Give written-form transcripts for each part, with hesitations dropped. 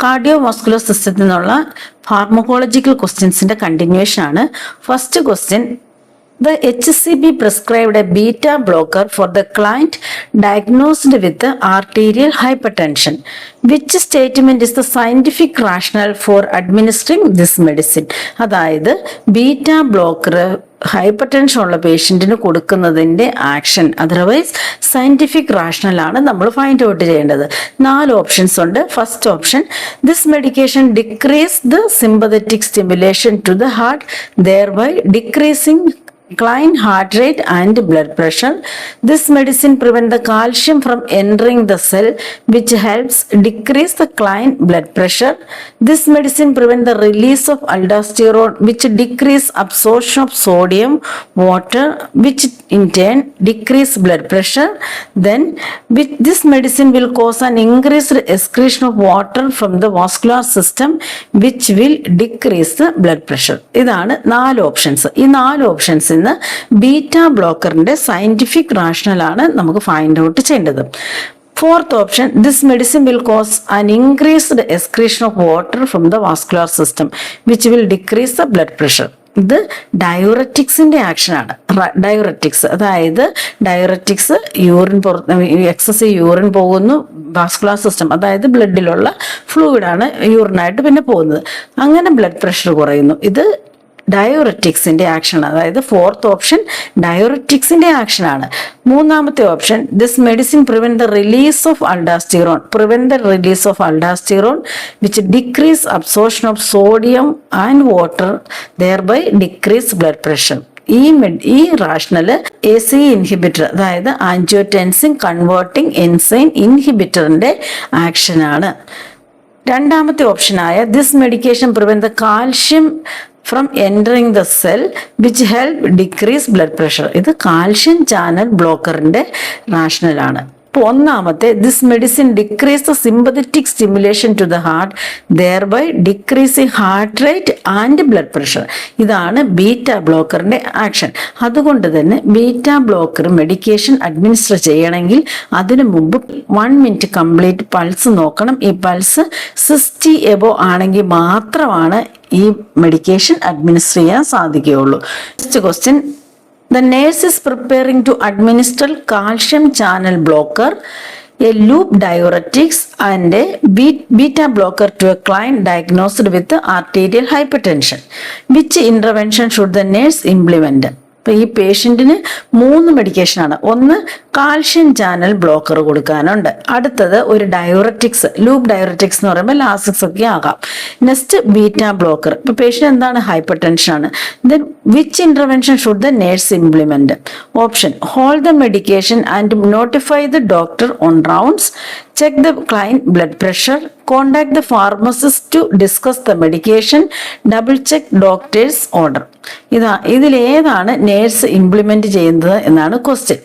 Cardiovascular സിസ്റ്റത്തിൽ നിന്നുള്ള pharmacological ക്വസ്റ്റ്യൻസിന്റെ continuation ആണ്. First question, the HCP prescribed a beta blocker for the client diagnosed with arterial hypertension. Which statement is the scientific rationale for administering this medicine? അതായത് beta blocker hypertension ഉള്ള പേഷ്യന്റിന് കൊടുക്കുന്നതിന്റെ action, otherwise scientific rational ആണ് നമ്മൾ find out ചെയ്യേണ്ടത്. 4 options ഉണ്ട്. First option, this medication decrease the sympathetic stimulation to the heart, thereby decreasing client heart rate and blood pressure. This medicine prevents the calcium from entering the cell, which helps decrease the client blood pressure. This medicine prevents the release of aldosterone, which decrease absorption of sodium, water, which in turn decrease blood pressure. Then, with this medicine will cause an increased excretion of water from the vascular system, which will decrease the blood pressure. ഇതാണ് 4 options. ഈ 4 options beta ബ്ലോക്കറിന്റെ scientific rational ആണ് നമുക്ക് find out ചെയ്യേണ്ടത്. Fourth option, this medicine will cause an increased excretion of water from the vascular system, which will decrease the blood pressure. ഇത് ഡയൂററ്റിക്സിന്റെ action ആണ്. Diuretics, അതായത് diuretics urine excessive urine പോകുന്നു, vascular system അതായത് ബ്ലഡിലുള്ള ഫ്ലൂയിഡാണ് യൂറിനായിട്ട് പിന്നെ പോകുന്നത്, അങ്ങനെ ബ്ലഡ് പ്രഷർ കുറയുന്നു. ഇത് ഡയൂററ്റിക്സിന്റെ ആക്ഷൻ, അതായത് ഫോർത്ത് ഓപ്ഷൻ ഡയൂററ്റിക്സിന്റെ ആക്ഷൻ ആണ്. മൂന്നാമത്തെ option, this medicine prevent the release of aldosterone which decrease absorption of sodium and water, thereby decrease blood pressure. ഈ റാഷണല് AC ഇൻഹിബിറ്റർ, അതായത് ആൻജിയോടെൻസിൻ കൺവേർട്ടിംഗ് എൻസൈം ഇൻഹിബിറ്ററിന്റെ ആക്ഷൻ ആണ്. രണ്ടാമത്തെ ഓപ്ഷനായ this medication prevent the calcium from entering the cell, which help decrease blood pressure. ഇത് calcium channel ബ്ലോക്കറിന്റെ rational ആണ്. ഒന്നാമത്തെ, this medicine decrease the sympathetic stimulation to the heart, thereby decreasing heart rate and blood pressure. ഇതാണ് beta ബ്ലോക്കറിന്റെ action. അതുകൊണ്ട് തന്നെ beta blocker medication administer ചെയ്യണമെങ്കിൽ അതിനു മുമ്പ് 1 മിനിറ്റ് കംപ്ലീറ്റ് പൾസ് നോക്കണം. ഈ പൾസ് 60 എബോ ആണെങ്കിൽ മാത്രമാണ് ഈ മെഡിക്കേഷൻ അഡ്മിനിസ്റ്റർ ചെയ്യാൻ സാധിക്കുകയുള്ളൂ. Next question, the nurse is preparing to administer calcium channel blocker, a loop diuretics and a beta blocker to a client diagnosed with arterial hypertension. Which intervention should the nurse implement? ഇപ്പൊ ഈ പേഷ്യന്റിന് 3 medication ആണ്. ഒന്ന് calcium channel blocker കൊടുക്കാനുണ്ട്, അടുത്തത് ഒരു diuretics, loop diuretics എന്ന് പറയുമ്പോൾ Lasix ഒക്കെ ആകാം, നെക്സ്റ്റ് ബീറ്റ ബ്ലോക്കർ. ഇപ്പൊ പേഷ്യന്റ് എന്താണ്, ഹൈപ്പർ ടെൻഷൻ ആണ്. Then which intervention should the nurse implement? Option, hold the medication and notify the doctor on rounds, check the client blood pressure, contact the pharmacist to discuss the medication, double check doctor's order. ഇതിലേതാണ് nurse implement ചെയ്യുന്നത് എന്നാണ് question.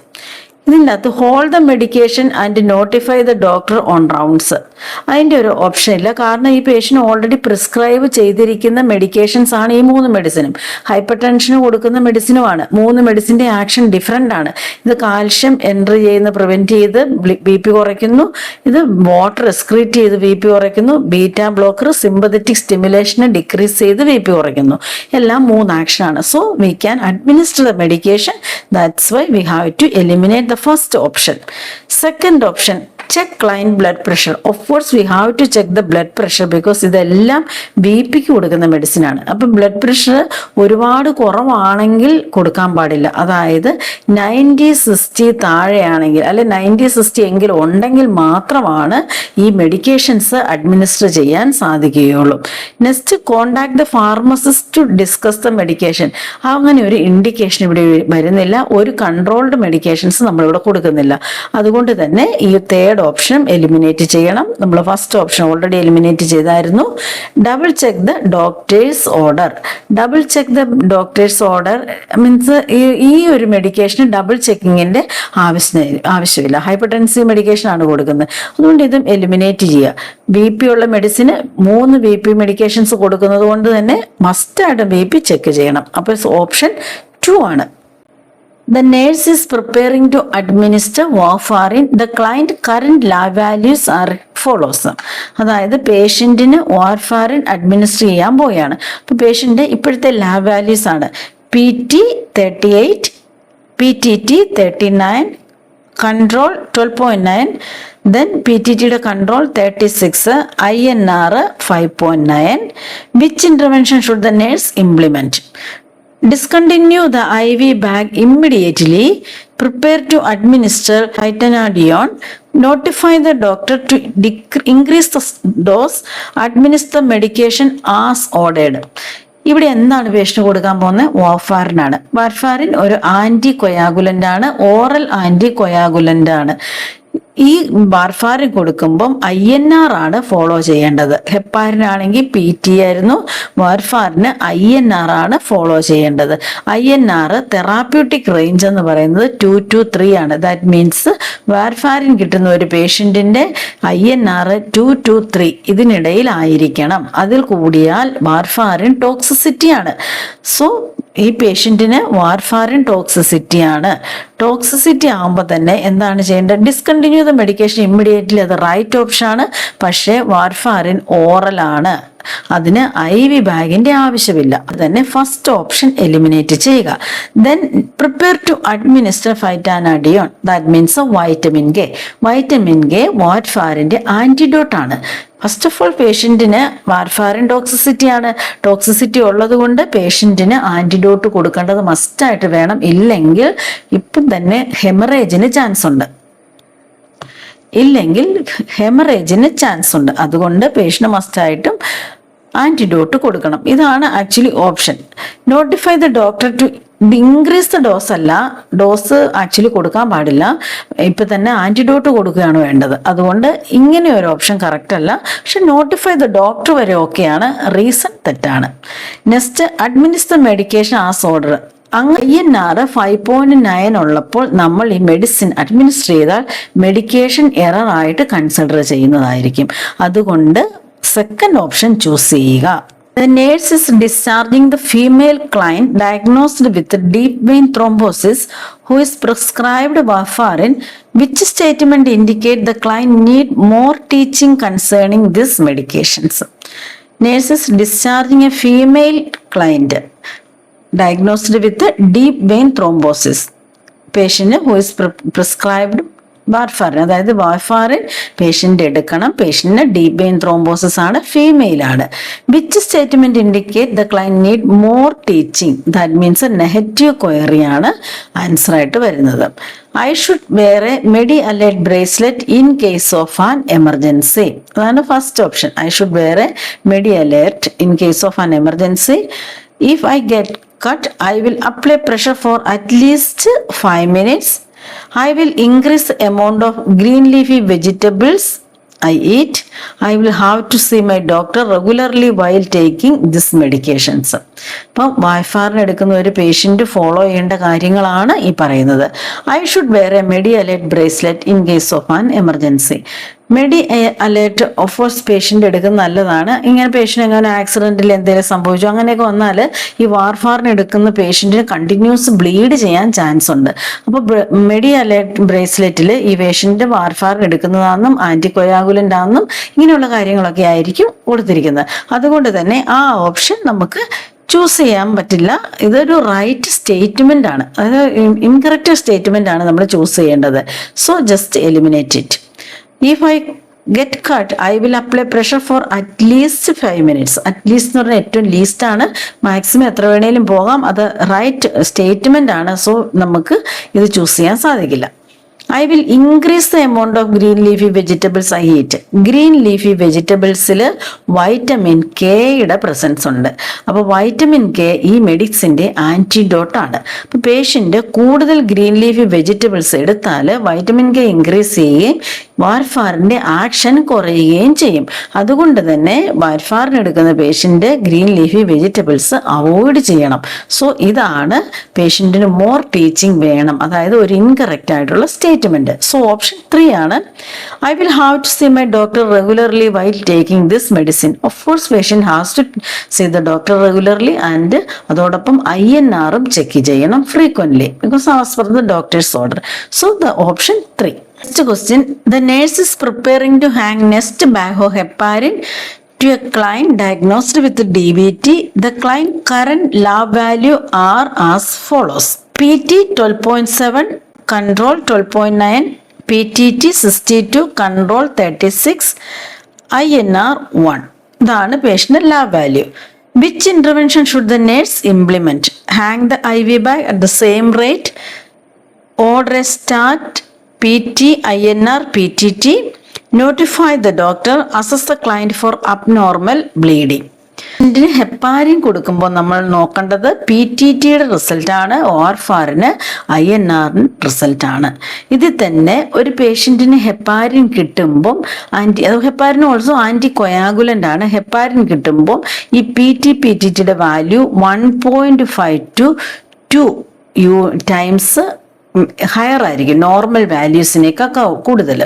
ഇതിൻ്റെ അകത്ത് hold the medication and notify the doctor on rounds, അതിൻ്റെ ഒരു option ഇല്ല. കാരണം ഈ പേഷ്യന്റ് ഓൾറെഡി പ്രിസ്ക്രൈബ് ചെയ്തിരിക്കുന്ന മെഡിക്കേഷൻസ് ആണ് ഈ 3 മെഡിസിനും. ഹൈപ്പർ ടെൻഷന് കൊടുക്കുന്ന മെഡിസിനുമാണ്. 3 മെഡിസിന്റെ ആക്ഷൻ ഡിഫറെന്റ് ആണ്. ഇത് കാൽഷ്യം എൻട്രി ചെയ്യുന്ന പ്രിവെന്റ് ചെയ്ത് BP കുറയ്ക്കുന്നു, ഇത് വാട്ടർ എക്സ്ക്രീറ്റ് ചെയ്ത് BP കുറയ്ക്കുന്നു, ബീറ്റ ബ്ലോക്കർ സിമ്പതറ്റിക് സ്റ്റിമുലേഷനെ ഡിക്രീസ് ചെയ്ത് BP കുറയ്ക്കുന്നു. എല്ലാം 3 ആക്ഷൻ ആണ്. So we can administer the medication. That's why we have to eliminate the first option. Second option, check client blood pressure. Of course we have to check the blood pressure because ഇതെല്ലാം BP ക്ക് കൊടുക്കുന്ന medicine ആണ്. അപ്പം blood pressure ഒരുപാട് കുറവാണെങ്കിൽ കൊടുക്കാൻ പാടില്ല. അതായത് 90-60 താഴെയാണെങ്കിൽ അല്ലെ 90-60 എങ്കിലും ഉണ്ടെങ്കിൽ മാത്രമാണ് ഈ മെഡിക്കേഷൻസ് അഡ്മിനിസ്റ്റർ ചെയ്യാൻ സാധിക്കുകയുള്ളൂ. Next, contact the pharmacist to discuss the medication. അങ്ങനെ ഒരു ഇൻഡിക്കേഷൻ ഇവിടെ വരുന്നില്ല. ഒരു കൺട്രോൾഡ് മെഡിക്കേഷൻസ് നമ്മളിവിടെ കൊടുക്കുന്നില്ല. അതുകൊണ്ട് തന്നെ ഈ തേർഡ് ഓപ്ഷൻ എലിമിനേറ്റ് ചെയ്യണം. നമ്മൾ ഫസ്റ്റ് ഓപ്ഷൻ ഓൾറെഡി എലിമിനേറ്റ് ചെയ്തായിരുന്നു. Double check the doctors order. Double check the doctors order means ഈ ഒരു മെഡിക്കേഷന് ഡബിൾ ചെക്കിങ്ങിന്റെ ആവശ്യമില്ല. ഹൈപ്പർടെൻസീവ് മെഡിക്കേഷൻ ആണ് കൊടുക്കുന്നത്. അതുകൊണ്ട് ഇതും എലിമിനേറ്റ് ചെയ്യുക. BP ഉള്ള മെഡിസിന് 3 BP മെഡിക്കേഷൻസ് കൊടുക്കുന്നത് കൊണ്ട് തന്നെ മസ്റ്റായിട്ട് BP ചെക്ക് ചെയ്യണം. അപ്പോൾ ഓപ്ഷൻ 2 ആണ്. The nurse is preparing to administer warfarin. The client current lab values are follows. അതായത് പേഷ്യൻറ്റിന് വാർഫാരിൻ അഡ്മിനിസ്റ്റർ ചെയ്യാൻ പോവുകയാണ്. അപ്പോൾ പേഷ്യൻ്റെ ഇപ്പോഴത്തെ ലാബ് വാല്യൂസ് ആണ് PT 38, PTT 39, കൺട്രോൾ 12.9, then PTTയുടെ control 36, INR 5.9. Which intervention should the nurse implement? Discontinue the IV bag immediately. Prepare to administer phytonadione. Notify the doctor to increase the dose. Administer medication as ordered. ഇവിടെ എന്താണ് patient കൊടുക്കാൻ പോകുന്നത്? വാർഫാരിനാണ്. Warfarin ഒരു anti coagulant ആണ്, oral anti coagulant ആണ്. ഈ warfarin കൊടുക്കുമ്പം INR ആണ് ഫോളോ ചെയ്യേണ്ടത്. ഹെപ്പാരിനാണെങ്കിൽ PT ആയിരുന്നു, വാർഫാരിന് INR ആണ് ഫോളോ ചെയ്യേണ്ടത്. INR തെറാപ്യൂട്ടിക് റേഞ്ച് എന്ന് പറയുന്നത് 2 to 3 ആണ്. ദാറ്റ് മീൻസ് വാർഫാരിൻ കിട്ടുന്ന ഒരു പേഷ്യന്റിന്റെ INR 2 to 3 ഇതിനിടയിൽ ആയിരിക്കണം. അതിൽ കൂടിയാൽ വാർഫാരിൻ ടോക്സിസിറ്റി ആണ്. സോ ഈ പേഷ്യന്റിന് വാർഫാരിൻ ടോക്സിസിറ്റി ആണ്. ടോക്സിസിറ്റി ആകുമ്പോൾ തന്നെ എന്താണ് ചെയ്യേണ്ടത്? Discontinue the medication immediately. അത് റൈറ്റ് ഓപ്ഷൻ ആണ്. പക്ഷേ വാർഫാരിൻ ഓറൽ ആണ്, അതിന് IV ബാഗിന്റെ ആവശ്യമില്ല. തന്നെ ഫസ്റ്റ് ഓപ്ഷൻ എലിമിനേറ്റ് ചെയ്യുക. Then prepare to administer phytonadione. That means vitamin K. Vitamin K വാർഫാരിന്റെ ആന്റിഡോട്ട് ആണ്. ഫസ്റ്റ് ഓഫ് ഓൾ പേഷ്യന്റിന് വാർഫാരിൻ ടോക്സിസിറ്റി ആണ്. ടോക്സിസിറ്റി ഉള്ളത് കൊണ്ട് പേഷ്യന്റിന് ആന്റിഡോട്ട് കൊടുക്കേണ്ടത് മസ്റ്റായിട്ട് വേണം. ഇല്ലെങ്കിൽ ഇപ്പം തന്നെ ഹെമറേജിന് ചാൻസ് ഉണ്ട്. അതുകൊണ്ട് പേഷ്യന്റ് മസ്റ്റായിട്ടും ആന്റിഡോട്ട് കൊടുക്കണം. ഇതാണ് actually option. Notify the doctor to increase the dose അല്ല, ഡോസ് ആക്ച്വലി കൊടുക്കാൻ പാടില്ല. ഇപ്പൊ തന്നെ ആന്റിഡോട്ട് കൊടുക്കുകയാണ് വേണ്ടത്. അതുകൊണ്ട് ഇങ്ങനെ ഒരു ഓപ്ഷൻ കറക്റ്റ് അല്ല. പക്ഷെ നോട്ടിഫൈ ദ ഡോക്ടർ വരെ ഓക്കെയാണ്. റീസൺ തെറ്റാണ്. Next, administer medication as order. INR 5.9 ഉള്ളപ്പോൾ നമ്മൾ ഈ മെഡിസിൻ അഡ്മിനിസ്റ്റർ ചെയ്താൽ മെഡിക്കേഷൻ എറർ ആയിട്ട് കൺസിഡർ ചെയ്യുന്നതായിരിക്കും. അതുകൊണ്ട് സെക്കൻഡ് ഓപ്ഷൻ ചൂസ് ചെയ്യുക. The nurse is discharging the female client diagnosed with deep vein thrombosis who is prescribed warfarin. Which statement indicate the client need more teaching concerning these medications? Nurse is discharging a female client diagnosed with deep vein thrombosis. Patient who is prescribed warfarin. അതായത് warfarin patient എടുക്കണം. പേഷ്യന്റിന് deep vein thrombosis ആണ്, female ആണ്. Which statement indicate the client need more teaching? That means negative query ആണ് answer ആയിട്ട് വരുന്നത്. I should wear a Medi Alert bracelet in case of an emergency. അതാണ് first option. I should wear a Medi Alert in case of an emergency. If I get cut, I will apply pressure for at least 5 minutes. I will increase the amount of green leafy vegetables I eat. I will have to see my doctor regularly while taking these medications. അപ്പം warfarin എടുക്കുന്ന ഒരു patient follow ചെയ്യേണ്ട കാര്യങ്ങളാണ് ഈ പറയുന്നത്. I should wear a Medi Alert bracelet in case of an emergency. Medi alert of course patient എടുക്കുന്നത് നല്ലതാണ്. ഇങ്ങനെ പേഷ്യന്റ് എങ്ങനെ ആക്സിഡന്റിൽ എന്തെങ്കിലും സംഭവിച്ചു അങ്ങനെയൊക്കെ വന്നാൽ ഈ വാർഫാറിൻ എടുക്കുന്ന പേഷ്യന്റിന് കണ്ടിന്യൂസ് ബ്ലീഡ് ചെയ്യാൻ ചാൻസ് ഉണ്ട്. അപ്പോൾ മെഡി അലേർട്ട് ബ്രേസ്ലെറ്റിൽ ഈ പേഷ്യന്റ് വാർഫാറിൻ എടുക്കുന്നതാണെന്നും ആന്റികൊയാഗുലന്റ് ആണെന്നും ഇങ്ങനെയുള്ള കാര്യങ്ങളൊക്കെ ആയിരിക്കും കൊടുത്തിരിക്കുന്നത്. അതുകൊണ്ട് തന്നെ ആ ഓപ്ഷൻ നമുക്ക് ചൂസ് ചെയ്യാൻ പറ്റില്ല. ഇതൊരു റൈറ്റ് സ്റ്റേറ്റ്മെന്റ് ആണ്, അതായത് ഇൻകറക്റ്റ് സ്റ്റേറ്റ്മെന്റ് ആണ് നമ്മൾ ചൂസ് ചെയ്യേണ്ടത്. So just eliminate it. If I get cut, I will apply pressure for at least 5 minutes. At least എന്ന് പറഞ്ഞാൽ ഏറ്റവും ലീസ്റ്റ് ആണ്, മാക്സിമം എത്ര വേണേലും പോകാം. അത് റൈറ്റ് സ്റ്റേറ്റ്മെന്റ് ആണ്. സോ നമുക്ക് ഇത് ചൂസ് ചെയ്യാൻ സാധിക്കില്ല. I will increase the amount of green leafy vegetables I eat. Green leafy വെജിറ്റബിൾസിൽ വൈറ്റമിൻ കെയുടെ പ്രസൻസ് ഉണ്ട്. അപ്പോൾ വൈറ്റമിൻ കെ ഈ മെഡിസിന്റെ ആന്റിഡോട്ട് ആണ്. അപ്പോൾ പേഷ്യന്റ് കൂടുതൽ ഗ്രീൻ ലീഫി വെജിറ്റബിൾസ് എടുത്താൽ വൈറ്റമിൻ കെ ഇൻക്രീസ് ചെയ്യുകയും വാർഫാറിന്റെ ആക്ഷൻ കുറയുകയും ചെയ്യും. അതുകൊണ്ട് തന്നെ വാർഫാറിൻ എടുക്കുന്ന patient green leafy vegetables avoid ചെയ്യണം. സോ ഇതാണ് പേഷ്യന്റിന് മോർ ടീച്ചിങ് വേണം, അതായത് ഒരു ഇൻകറക്റ്റ് ആയിട്ടുള്ള സ്റ്റേറ്റ്മെന്റ്. സോ ഓപ്ഷൻ 3 ആണ്. I will have to see my doctor regularly while taking this medicine. Of course, patient has to see the doctor regularly and അതോടൊപ്പം INR check ചെയ്യണം frequently because as per the doctor's order. So the option 3. Next question, the nurse is preparing to hang next bag of heparin to a client diagnosed with DVT. The client current lab value are as follows: PT 12.7, control 12.9, PTT 62, control 36, INR 1. ഇതാണ് patient lab value. Which intervention should the nurse implement? Hang the IV bag at the same rate, order a start, PT, INR, PTT, notify the doctor, assess the client for abnormal bleeding. ഇതിന് heparin കൊടുക്കുമ്പോൾ നമ്മൾ നോക്കേണ്ടത് PTTയുടെ റിസൾട്ടാണ്, വാർഫാറിന് INRന് റിസൾട്ടാണ്. ഇതിൽ തന്നെ ഒരു പേഷ്യൻറ്റിന് heparin കിട്ടുമ്പം ഹെപ്പാരിൻ ഓൾസോ ആൻറ്റി കൊയാഗുലൻ്റ് ആണ്. ഹെപ്പാരിൻ കിട്ടുമ്പോൾ ഈ PTTയുടെ വാല്യൂ 1.5 to 2 ടൈംസ് ഹയർ ആയിരിക്കും, നോർമൽ വാല്യൂസിനേക്കാൾ കൂടുതൽ.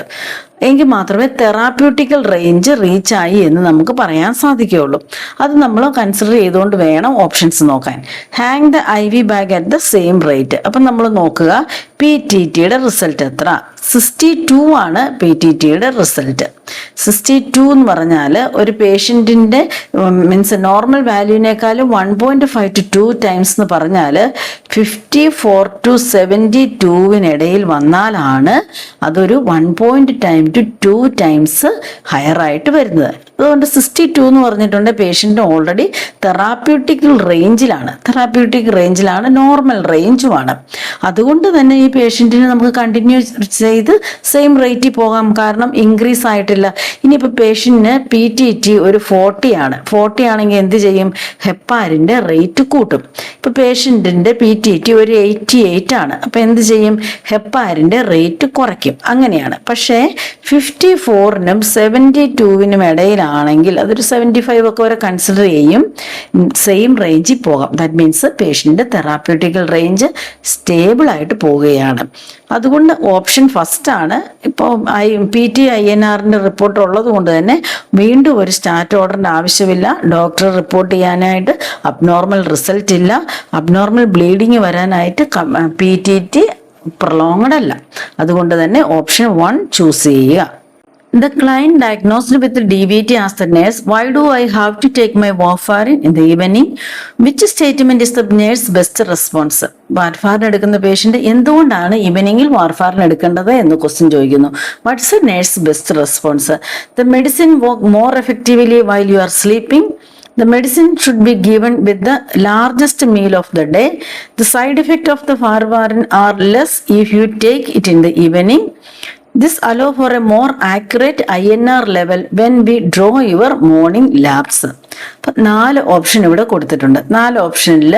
എങ്കിൽ മാത്രമേ തെറാപ്യൂട്ടിക്കൽ റേഞ്ച് റീച്ച് ആയി എന്ന് നമുക്ക് പറയാൻ സാധിക്കുകയുള്ളൂ. അത് നമ്മൾ കൺസിഡർ ചെയ്തുകൊണ്ട് വേണം ഓപ്ഷൻസ് നോക്കാൻ. Hang the IV bag at the same rate. അപ്പം നമ്മൾ നോക്കുക PTTയുടെ റിസൾട്ട് എത്ര? 62 ആണ് PTTയുടെ റിസൾട്ട്. 62 എന്ന് പറഞ്ഞാൽ ഒരു പേഷ്യൻറ്റിൻ്റെ മീൻസ് നോർമൽ വാല്യൂവിനേക്കാളും 1.5 to 2 ടൈംസ് എന്ന് പറഞ്ഞാൽ 54 to 72 വന്നാലാണ് അതൊരു 1.5 to 2 ടൈംസ് ഹയർ ആയിട്ട് വരുന്നത്. അതുകൊണ്ട് 62 എന്ന് പറഞ്ഞിട്ടുണ്ട് പേഷ്യൻ്റ് ഓൾറെഡി തെറാപ്യൂട്ടിക്കൽ റേഞ്ചിലാണ്, നോർമൽ റേഞ്ചുമാണ്. അതുകൊണ്ട് തന്നെ ഈ പേഷ്യൻറ്റിന് നമുക്ക് കണ്ടിന്യൂ ചെയ്ത് സെയിം റേറ്റിൽ പോകാം, കാരണം ഇൻക്രീസ് ആയിട്ടില്ല. ഇനിയിപ്പോൾ പേഷ്യൻറ്റിന് PTT ഒരു 40 ആണ്. 40 ആണെങ്കിൽ എന്ത് ചെയ്യും? ഹെപ്പാരിൻ്റെ റേറ്റ് കൂട്ടും. ഇപ്പോൾ പേഷ്യൻറ്റിൻ്റെ PTT ഒരു 88 ആണ്. അപ്പോൾ എന്ത് ചെയ്യും? ഹെപ്പാരിൻ്റെ റേറ്റ് കുറയ്ക്കും. അങ്ങനെയാണ്. പക്ഷേ 54നും 72നും ഇടയിലാണെങ്കിൽ അതൊരു 75 ഒക്കെ വരെ കൺസിഡർ ചെയ്യും, സെയിം റേഞ്ചിൽ പോകാം. That means patient therapeutical range stable ആയിട്ട് പോവുകയാണ്. അതുകൊണ്ട് ഓപ്ഷൻ ഫസ്റ്റ് ആണ്. ഇപ്പോൾ PT INRൻ്റെ റിപ്പോർട്ട് ഉള്ളത് കൊണ്ട് തന്നെ വീണ്ടും ഒരു സ്റ്റാർട്ട് ഓർഡറിൻ്റെ ആവശ്യമില്ല. ഡോക്ടർ റിപ്പോർട്ട് ചെയ്യാനായിട്ട് അബ്നോർമൽ റിസൾട്ട് ഇല്ല. അബ്നോർമൽ ബ്ലീഡിങ് വരാനായിട്ട് PTT പ്രൊലോങ്ഡ് അല്ല. അതുകൊണ്ട് തന്നെ ഓപ്ഷൻ 1 ചൂസ് ചെയ്യുക. The client diagnosed with DVT asked the nurse, why do I have to take my warfarin in the evening? Which statement is the nurse best response? Warfarin എടുക്കുന്ന patient എന്തുകൊണ്ടാണ് ഈവനിങ്ങിൽ warfarin എടുക്കേണ്ടത് എന്ന് question ചോദിക്കുന്നു. What's a nurse best response? The medicine work more effectively while you are sleeping. The medicine should be given with the largest meal of the day. The side effect of the warfarin are less if you take it in the evening. This allow for a more accurate INR level when we draw your morning labs. അപ്പം 4 option ഇവിടെ കൊടുത്തിട്ടുണ്ട്. 4 ഓപ്ഷനിൽ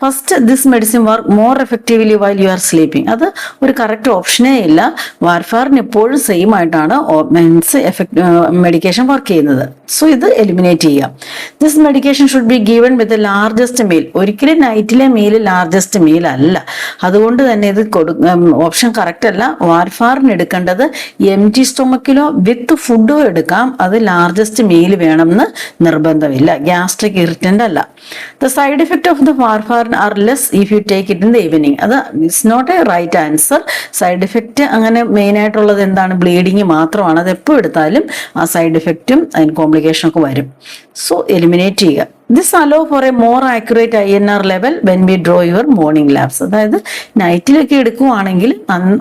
first this medicine work more effectively while you are sleeping, അത് ഒരു correct ഓപ്ഷനേ ഇല്ല. വാർഫാറിന് എപ്പോഴും same ആയിട്ടാണ് medication work ചെയ്യുന്നത്. സോ ഇത് എലിമിനേറ്റ് ചെയ്യാം. This medication should be given with largest meal. ഒരിക്കലും നൈറ്റിലെ മീൽ ലാർജസ്റ്റ് മീൽ അല്ല. അതുകൊണ്ട് തന്നെ ഇത് ഓപ്ഷൻ കറക്റ്റ് അല്ല. വാർഫാറിന് എടുക്കേണ്ടത് എംറ്റി സ്റ്റൊമക്കിലോ വിത്ത് ഫുഡോ എടുക്കാം. അത് ലാർജസ്റ്റ് മീൽ വേണമെന്ന് നിർബന്ധമില്ല. ഗ്യാസ്ട്രിക് ഇറിറ്റന്റ് അല്ല. The side effect of the warfarin are less if you take it in the evening. അത് it's not a right answer. Side effect അങ്ങനെ മെയിൻ ആയിട്ടുള്ളത് എന്താണ്? ബ്ലീഡിങ് മാത്രമാണ്. അത് എപ്പോൾ എടുത്താലും ആ സൈഡ് എഫക്റ്റും അതിന് കോംപ്ലിക്കേഷൻ ഒക്കെ വരും. സോ എലിമിനേറ്റ് ചെയ്യുക. This hello four A more accurate INR level when we draw your morning labs. അതായത് നൈറ്റിലൊക്കെ എടുക്കുവാണെങ്കിൽ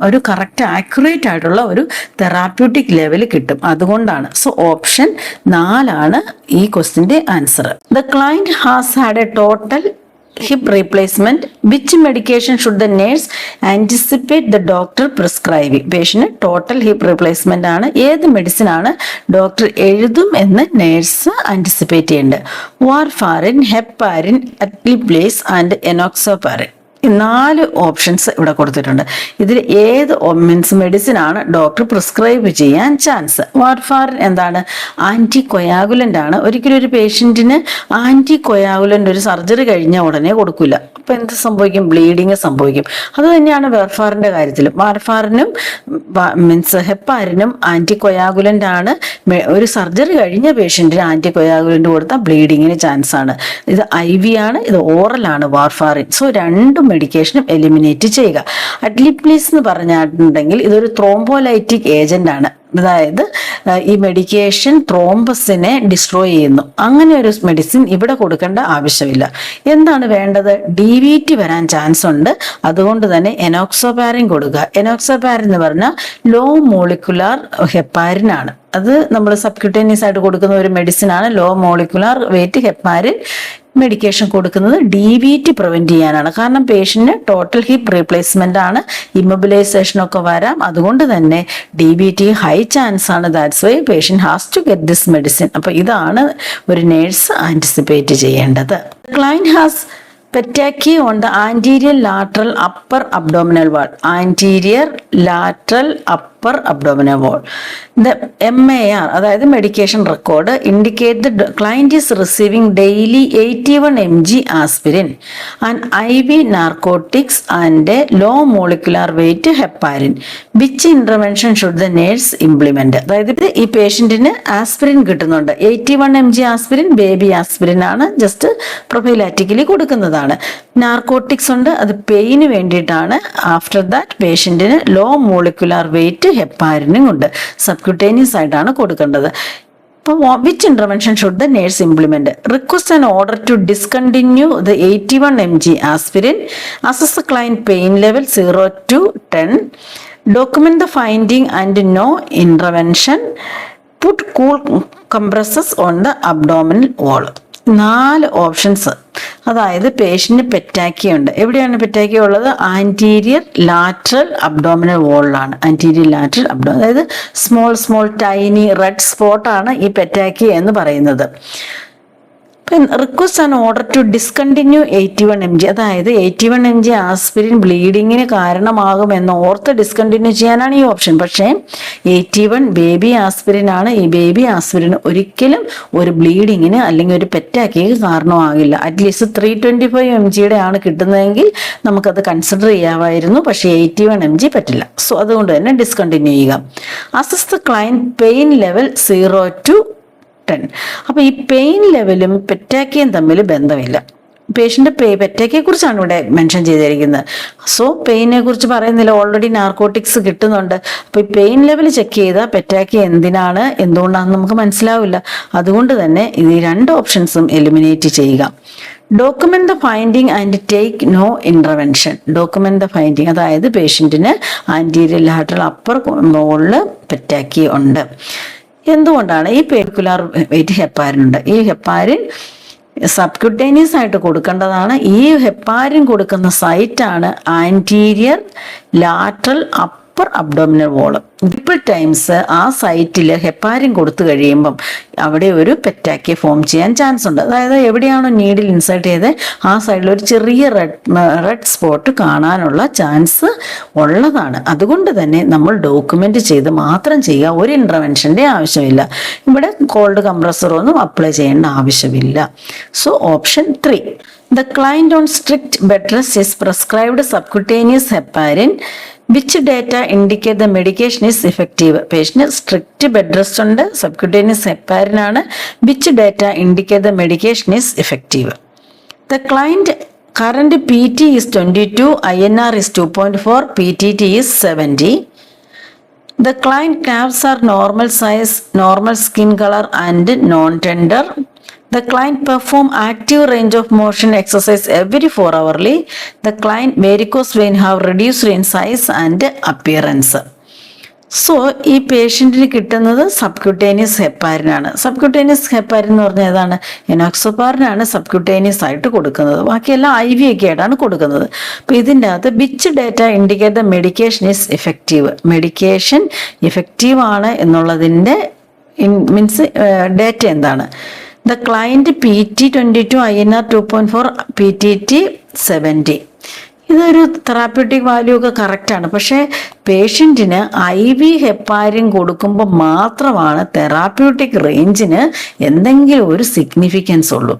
ഒരു കറക്റ്റ് ആക്യുറേറ്റ് ആയിട്ടുള്ള ഒരു തെറാപ്യൂട്ടിക് ലെവൽ കിട്ടും. അതുകൊണ്ടാണ്. സോ ഓപ്ഷൻ 4 ആണ് ഈ ക്വസ്റ്റിന്റെ answer. The client has had a total hip replacement. Which medication should the nurse anticipate the doctor prescribing? Patient total hip replacement ആണ്. ഏത് മെഡിസിൻ ആണ് ഡോക്ടർ എഴുതും എന്ന് നേഴ്സ് ആന്റിസിപ്പേറ്റ് ചെയ്യുന്നുണ്ട്? Warfarin, heparin, alteplase and enoxaparin. 4 options ഇവിടെ കൊടുത്തിട്ടുണ്ട്. ഇതിൽ ഏത് മെഡിസിൻ ആണ് ഡോക്ടർ പ്രിസ്ക്രൈബ് ചെയ്യാൻ ചാൻസ്? വാർഫാറിൻ എന്താണ്? ആന്റി കൊയാഗുലന്റ് ആണ്. ഒരിക്കലും ഒരു പേഷ്യന്റിന് ആന്റി കൊയാഗുലന്റ് ഒരു സർജറി കഴിഞ്ഞ ഉടനെ കൊടുക്കില്ല. അപ്പൊ എന്ത് സംഭവിക്കും? ബ്ലീഡിങ് സംഭവിക്കും. അത് തന്നെയാണ് വാർഫാറിന്റെ കാര്യത്തിലും. വാർഫാറിനും ഹെപ്പാരിനും ആന്റി കൊയാഗുലന്റ് ആണ്. ഒരു സർജറി കഴിഞ്ഞ പേഷ്യന്റിന് ആന്റി കൊയാഗുലന്റ് കൊടുത്താൽ ബ്ലീഡിങ്ങിന് ചാൻസ് ആണ്. ഇത് IV ആണ്, ഇത് ഓറൽ ആണ് വാർഫാറിൻ. സോ രണ്ടും മെഡിക്കേഷനും എലിമിനേറ്റ് ചെയ്യുക. അഡ്ലിപ്ലീസ് എന്ന് പറഞ്ഞിട്ടുണ്ടെങ്കിൽ ഇതൊരു ത്രോംബോലൈറ്റിക് ഏജന്റ് ആണ്. അതായത് ഈ മെഡിക്കേഷൻ ത്രോംബസിനെ ഡിസ്ട്രോയ് ചെയ്യുന്നു. അങ്ങനെ ഒരു മെഡിസിൻ ഇവിടെ കൊടുക്കേണ്ട ആവശ്യമില്ല. എന്താണ് വേണ്ടത്? DVT വരാൻ ചാൻസ് ഉണ്ട്. അതുകൊണ്ട് തന്നെ എനോക്സോപാരിൻ കൊടുക്കുക. എനോക്സോപാരിൻ എന്ന് പറഞ്ഞാൽ ലോ മോളിക്കുലാർ ഹെപ്പാരിൻ ആണ്. അത് നമ്മൾ സബ്ക്യൂട്ടേനിയസ് ആയിട്ട് കൊടുക്കുന്ന ഒരു മെഡിസിൻ ആണ്. Low molecular weight heparin medication കൊടുക്കുന്നത് DVT പ്രിവെന്റ് ചെയ്യാനാണ്. കാരണം പേഷ്യന്റിന് ടോട്ടൽ ഹിപ്പ് റീപ്ലേസ്മെന്റ് ആണ്, ഇമ്മൊബിലൈസേഷൻ ഒക്കെ വരാം. അതുകൊണ്ട് തന്നെ DVT ഹൈ ചാൻസ് ആണ്. That's why patient has to get this medicine. അപ്പൊ ഇതാണ് ഒരു നേഴ്സ് ആന്റിസിപ്പേറ്റ് ചെയ്യേണ്ടത്. Client has petechiae on the anterior lateral upper abdominal wall. Anterior lateral upper abdominal wall. The MAR, അതായത് medication record, indicate the client is receiving daily 81 mg aspirin and IV narcotics and low molecular weight heparin. Which intervention should the nurse implement? അതായത് ഈ പേഷ്യന്റിന് aspirin കിട്ടുന്നുണ്ട്. 81 mg aspirin baby aspirin ആണ്, just prophylactically കൊടുക്കുന്നതാണ്. Narcotics ഉണ്ട്, അത് പെയിന് വേണ്ടിയിട്ടാണ്. ആഫ്റ്റർ ദാറ്റ് പേഷ്യന്റിന് ലോ മോളിക്കുലാർ വെയിറ്റ് ഹെപ്പാരിനും ഉണ്ട്. സബ്ക്യൂട്ടേനിയസ് ആയിട്ടാണ് കൊടുക്കേണ്ടത്. Which intervention should the nurse implement? Request an order to discontinue the 81 mg aspirin. Assess the client pain level 0 to 10. Document the finding and no intervention. Put cool compresses on the abdominal wall. 4 options. അതായത് patient petechiae ഉണ്ട്. എവിടെയാണ് petechiae ഉള്ളത്? Anterior lateral abdominal വോളിലാണ്. Anterior lateral abdominal, അതായത് small tiny red spot ആണ് ഈ petechiae എന്ന് പറയുന്നത്. Request an order to discontinue 81 mg, അതായത് 81 mg ആസ്പിരിൻ ബ്ലീഡിങ്ങിന് കാരണമാകുമെന്ന് ഓർത്ത് ഡിസ്കണ്ടിന്യൂ ചെയ്യാനാണ് ഈ ഓപ്ഷൻ. പക്ഷേ 81 ബേബി ആസ്പിരിൻ ആണ്. ഈ ബേബി ആസ്പിരിൻ ഒരിക്കലും ഒരു ബ്ലീഡിങ്ങിന് അല്ലെങ്കിൽ ഒരു പെറ്റാക്കിക്ക് കാരണമാകില്ല. അറ്റ്ലീസ്റ്റ് 325 mgയുടെ ആണ് കിട്ടുന്നതെങ്കിൽ നമുക്കത് കൺസിഡർ ചെയ്യാമായിരുന്നു. പക്ഷേ 81 mg പറ്റില്ല. സോ അതുകൊണ്ട് തന്നെ ഡിസ്കണ്ടിന്യൂ ചെയ്യുക. Assess the client pain level 0 to 10. അപ്പൊ ഈ പെയിൻ ലെവലും പെറ്റാക്കിയും തമ്മിൽ ബന്ധമില്ല. പേഷ്യന്റ് പെറ്റാക്കിയെ കുറിച്ചാണ് ഇവിടെ മെൻഷൻ ചെയ്തിരിക്കുന്നത്. സോ പെയിനെ കുറിച്ച് പറയുന്നില്ല, ഓൾറെഡി നാർക്കോട്ടിക്സ് കിട്ടുന്നുണ്ട്. അപ്പൊ ഈ പെയിൻ ലെവൽ ചെക്ക് ചെയ്താൽ പെറ്റാക്കി എന്തുകൊണ്ടാണെന്ന് നമുക്ക് മനസ്സിലാവില്ല. അതുകൊണ്ട് തന്നെ ഈ 2 ഓപ്ഷൻസും എലിമിനേറ്റ് ചെയ്യുക. Document the finding and take no intervention. Document the finding, അതായത് പേഷ്യന്റിന് ആന്റീരിയർ ലാറ്ററൽ അപ്പർ മോളില് പെറ്റാക്കി ഉണ്ട്. എന്തുകൊണ്ടാണ്? ഈ പെരിക്കുലാർ വെയിറ്റ് ഹെപ്പാരിൻ ഉണ്ട്. ഈ ഹെപ്പാരിൻ സബ്ക്യൂട്ടേനിയസ് ആയിട്ട് കൊടുക്കേണ്ടതാണ്. ഈ ഹെപ്പാരിൻ കൊടുക്കുന്ന സൈറ്റാണ് anterior lateral upper abdominal wall. Triple times ആ സൈറ്റിൽ ഹെപ്പാരിൻ കൊടുത്തു കഴിയുമ്പം അവിടെ ഒരു പെറ്റാക്കി ഫോം ചെയ്യാൻ ചാൻസ് ഉണ്ട്. അതായത് എവിടെയാണോ നീഡിൽ ഇൻസേർട്ട് ചെയ്ത് ആ സൈഡിൽ ഒരു ചെറിയ റെഡ് സ്പോട്ട് കാണാനുള്ള ചാൻസ് ഉള്ളതാണ്. അതുകൊണ്ട് തന്നെ നമ്മൾ ഡോക്യുമെന്റ് ചെയ്ത് മാത്രം ചെയ്യുക. ഒരു ഇന്റർവെൻഷന്റെ ആവശ്യമില്ല. ഇവിടെ കോൾഡ് കംപ്രസർ ഒന്നും അപ്ലൈ ചെയ്യേണ്ട ആവശ്യമില്ല. So option 3. The client on strict bed rest is prescribed subcutaneous heparin. Which data indicate the medication is effective? Patient strict bed rest ഉണ്ട്, subcutaneous heparin ആണ്. Which data indicate the medication is effective? The client current PT is 22, INR is 2.4, PTT is 70. The client calves are normal size, normal skin color and non-tender. The client perform active range of motion exercise every 4 hourly. The client varicose vein have reduced in size and appearance. So ഈ പേഷ്യന്റിന് കിട്ടുന്നത് subcutaneous heparin ആണ്. Subcutaneous heparin എന്ന് പറഞ്ഞാൽ ഏതാണ്? എനോക്സോപാരിനാണ് subcutaneous ആയിട്ട് കൊടുക്കുന്നത്. ബാക്കിയെല്ലാം IV ഒക്കെ ആയിട്ടാണ് കൊടുക്കുന്നത്. അപ്പൊ ഇതിൻ്റെ അകത്ത് which data indicate the medication is effective. Medication effective ആണ് എന്നുള്ളതിൻ്റെ മീൻസ് ഡേറ്റ എന്താണ്? The client PT 22, INR 2.4, PTT 70. ഇതൊരു തെറാപ്യൂട്ടിക് വാല്യൂ ഒക്കെ കറക്റ്റാണ്. പക്ഷേ പേഷ്യൻറ്റിന് IV ഹെപ്പാരിൻ കൊടുക്കുമ്പോൾ മാത്രമാണ് തെറാപ്യൂട്ടിക് റേഞ്ചിന് എന്തെങ്കിലും ഒരു സിഗ്നിഫിക്കൻസ് ഉള്ളൂ.